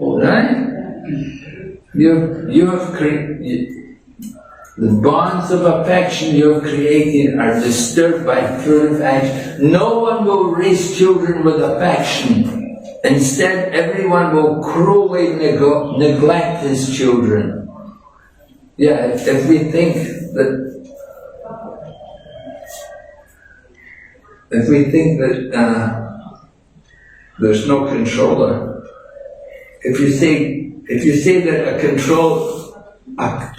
Right? You have created. The bonds of affection you have created are disturbed by fruitive action. No one will raise children with affection. Instead, everyone will cruelly neglect his children. Yeah, if we think that there's no controller, if you say that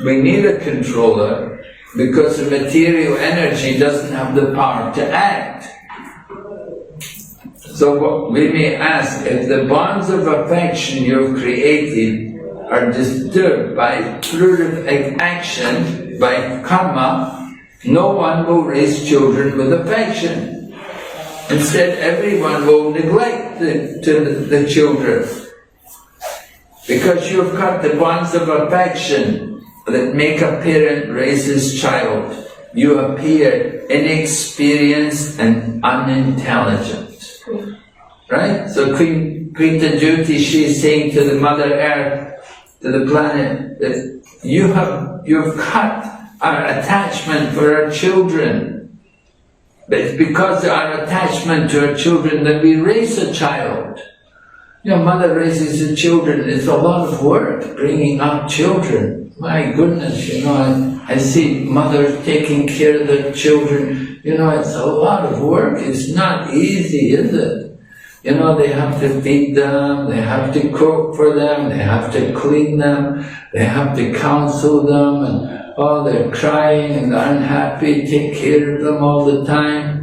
we need a controller because the material energy doesn't have the power to act. So we may ask, if the bonds of affection you've created are disturbed by fruitive action, by karma, no one will raise children with affection. Instead, everyone will neglect the children. Because you've got the bonds of affection that make a parent raise his child, you appear inexperienced and unintelligent. Right? So Queen Tajuti, she's saying to the Mother Earth, to the planet, that you've cut our attachment for our children. But it's because of our attachment to our children that we raise a child. You know, mother raises the children. It's a lot of work bringing up children. My goodness, you know, I see mothers taking care of their children. You know, it's a lot of work. It's not easy, is it? You know, they have to feed them, they have to cook for them, they have to clean them, they have to counsel them, and oh, they're crying and they're unhappy, take care of them all the time.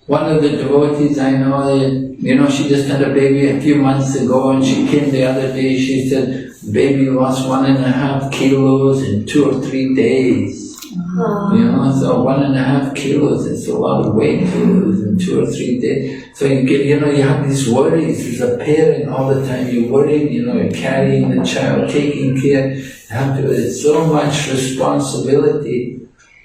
One of the devotees I know, you know, she just had a baby a few months ago, and she came the other day, she said, baby lost 1.5 kilos in 2 or 3 days. You know, so 1.5 kilos, it's a lot of weight to lose in 2 or 3 days. So you know, you have these worries. As a parent, all the time you're worried, you know, you're carrying the child, taking care, it's so much responsibility.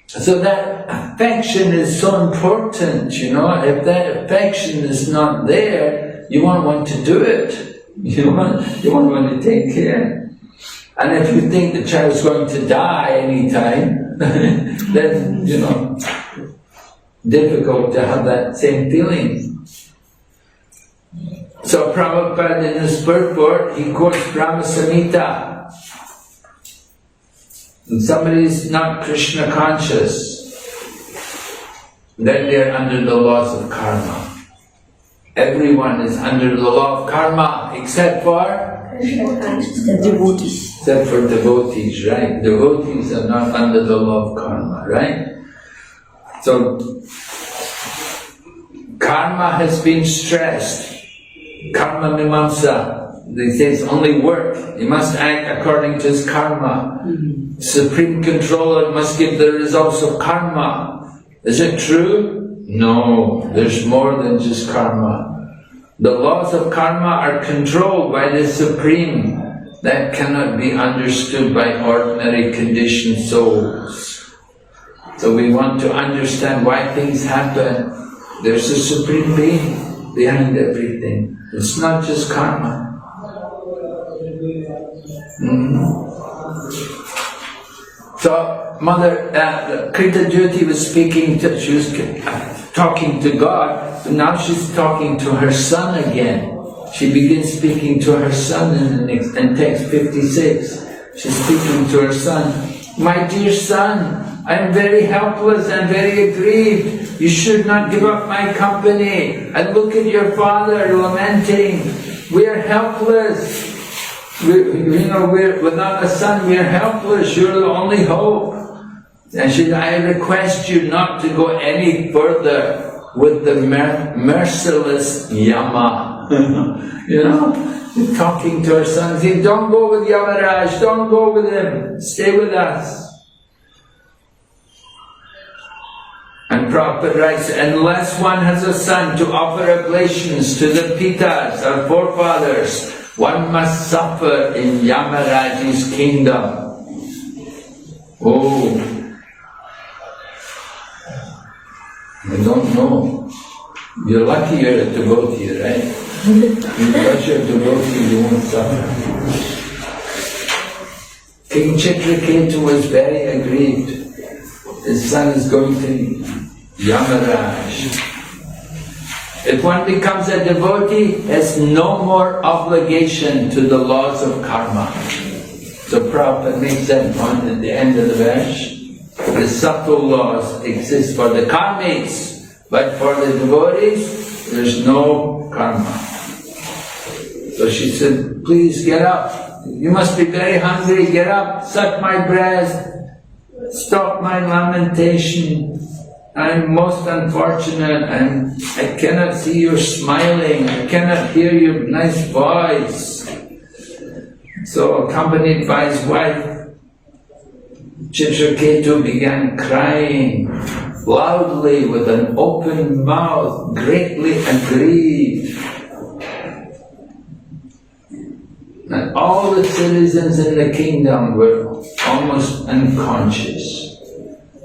So that affection is so important, you know. If that affection is not there, you won't want to do it. You won't want to take care. And if you think the child's going to die anytime, then, you know, difficult to have that same feeling. So Prabhupada in his purport, he quotes Brahma Samhita. When somebody is not Krishna conscious, then they are under the laws of karma. Everyone is under the law of karma except for Devotees. except for devotees, right? Devotees are not under the law of karma, right? So karma has been stressed. Karma mimamsa. They say it's only work. He must act according to his karma. Supreme controller must give the results of karma. Is it true? No, there's more than just karma. The laws of karma are controlled by the Supreme. That cannot be understood by ordinary conditioned souls. So we want to understand why things happen. There's a Supreme Being behind everything. It's not just karma. So Mother Krita Jyoti was speaking to, she was talking to God, but now she's talking to her son again. She begins speaking to her son in text 56. She's speaking to her son. My dear son, I am very helpless and very aggrieved. You should not give up my company. And look at your father lamenting. We are helpless. We're without a son, we are helpless. You're the only hope. And she said, I request you not to go any further with the merciless Yama. Talking to her son, saying, don't go with Yamaraj, don't go with him, stay with us. And Prabhupada writes, unless one has a son to offer oblations to the Pitas, our forefathers, one must suffer in Yamaraj's kingdom. Oh, I don't know. You're lucky you're a devotee, right? Because you're a devotee, you won't suffer. King Chitraketu was very aggrieved. His son is going to Yamaraj. If one becomes a devotee, has no more obligation to the laws of karma. So Prabhupada makes that point at the end of the verse. The subtle laws exist for the karmics, but for the devotees, there's no karma. So she said, please get up. You must be very hungry, get up, suck my breast, stop my lamentation. I'm most unfortunate and I cannot see you smiling, I cannot hear your nice voice. So accompanied by his wife, Chitraketu began crying loudly with an open mouth, greatly aggrieved. And all the citizens in the kingdom were almost unconscious.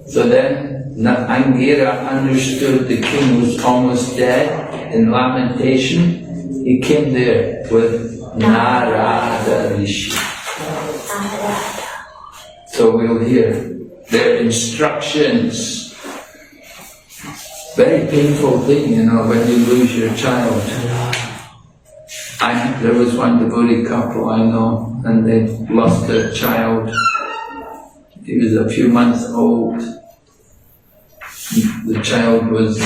So then Angira understood the king was almost dead in lamentation. He came there with Narada Rishi. So we'll hear their instructions. Very painful thing, when you lose your child. There was one devotee couple I know, and they lost their child. He was a few months old. The child was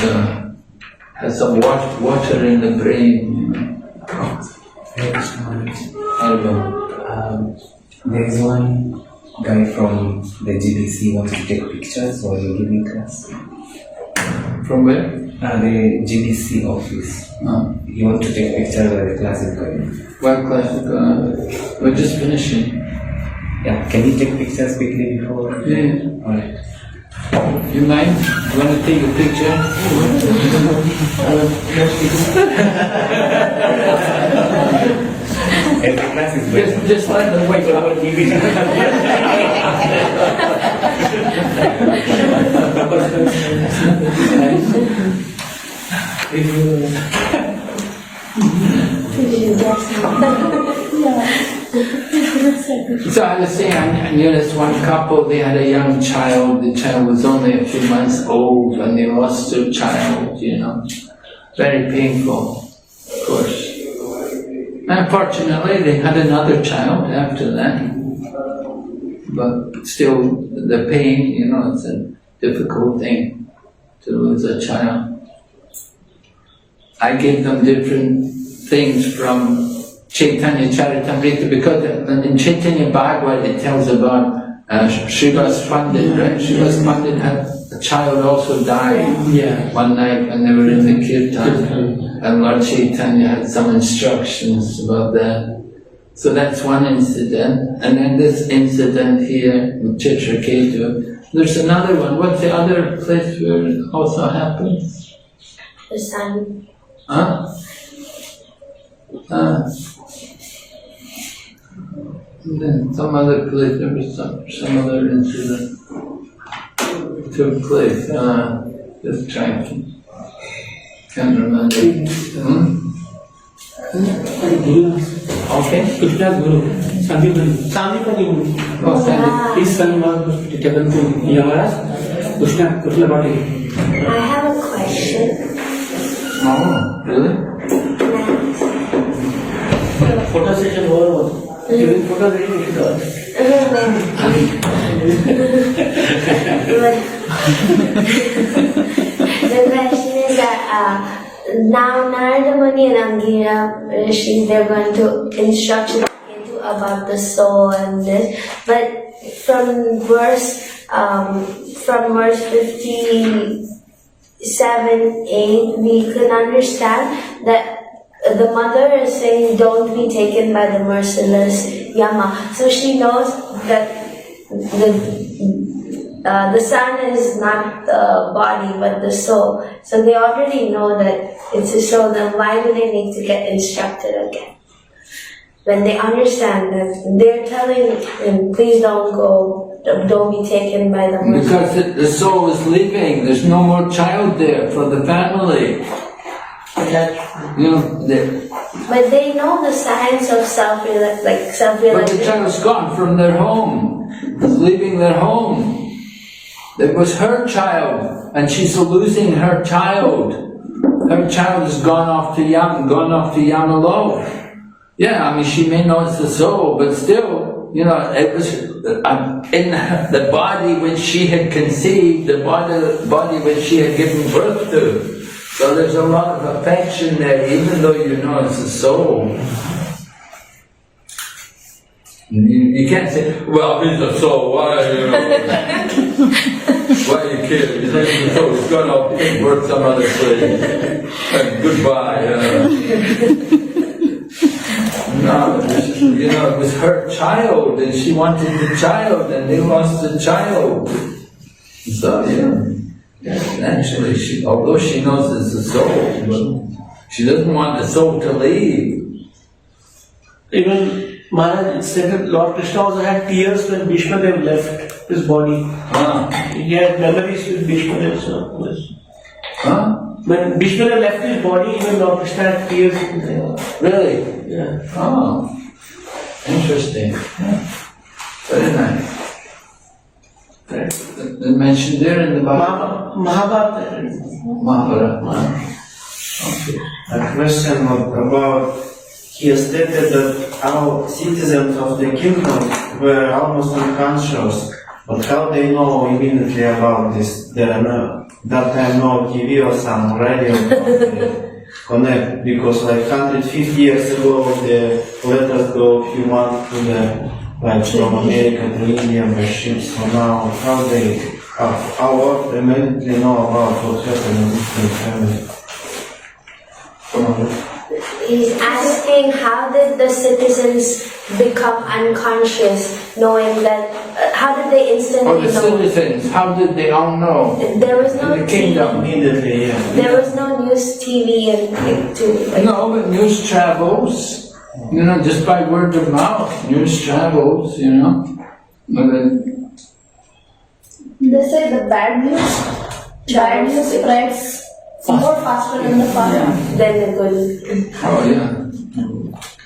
had some water in the brain. There is one guy from the GBC wants to take pictures while you're giving class. From where? The GBC office. He wants to take pictures while the class is going. What class is going? We're just finishing. Yeah, can you take pictures quickly before? Yeah. Alright. You mind? You want to take a picture? And the class is going. Just let them wait. So I was saying, I knew this one couple, they had a young child. The child was only a few months old when they lost their child, Very painful, of course. Unfortunately, they had another child after that. But still, the pain, it's a difficult thing to lose a child. I gave them different things from Chaitanya Charitamrita because in Chaitanya Bhagavad it tells about Srivas Pandit, right? Srivas Pandit had a child also died one night when they were in the kirtan, and Lord Chaitanya had some instructions about that. So that's one incident, and then this incident here in Chitraketu. There's another one. What's the other place where it also happens? The sun. Huh? And then some other place, there was some other incident took place. Just trying to, can't remember. Okay. Krishna's Guru, Sandipani. Sandipani. Oh, Sandy. His son was taken to Yamaraj. Krishna brought him. I have a question. Oh, really? Photo session over. During photo session, you should ask. The question is that now Narada Muni and Angira Rishi, they're going to instruct Ketu about the soul and this, but from verse 57, 8, we can understand that the mother is saying, don't be taken by the merciless Yama. So she knows that the son is not the body but the soul. So they already know that it's a soul, then why do they need to get instructed again? When they understand that they're telling him, please don't go, don't be taken by the merciless. Because the soul is leaving, there's no more child there for the family. But they know the science of self-realization. But the child's gone from their home. It's leaving their home. It was her child, and she's losing her child. Her child has gone off to Yamalok. Yeah, I mean, she may know it's the soul, but still, it was in the body which she had conceived, the body which she had given birth to. So there's a lot of affection there, even though it's the soul. You can't say, well, he's a soul, why, why are you kidding? He's the soul, he's gone off to work some other place. And goodbye. No, it was her child, and she wanted the child, and they lost the child. So, actually, although she knows it's the soul, but she doesn't want the soul to leave. Even Maharaj said that Lord Krishna also had tears when Bhishmadev left his body. He had memories with Bhishmadev. So when Bhishmadev left his body, even Lord Krishna had tears. Really? Yeah. Oh, interesting. Yeah. Very nice. They mentioned there in the Mahabharata. Okay. A question about, he stated that our citizens of the kingdom were almost unconscious, but how they know immediately about this? There are that time no TV or some radio connect, because like 150 years ago the letters go a few months to the from America to India by ships. So now how immediately know about what happened in different families? He's asking, how did the citizens become unconscious, knowing that, how did they instantly the know? citizens, how did they all know? There was no In the kingdom. Immediately, yeah. There was no news, TV, and No, but news travels. Just by word of mouth, news travels. But They say the bad news spreads more faster than the fast. then the good. oh yeah,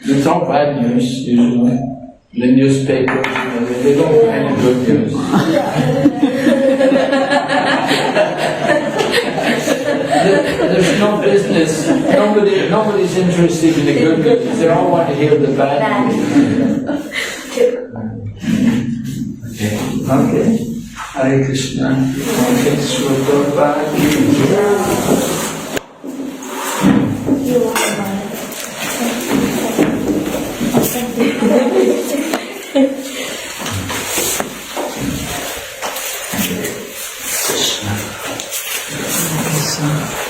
it's all bad news usually. The newspapers, they don't have any good news. There's no business. Nobody's interested in the good news. They all want to hear the bad news. Okay. Hare Krishna. Okay, Sri Prabhupada. Krishna.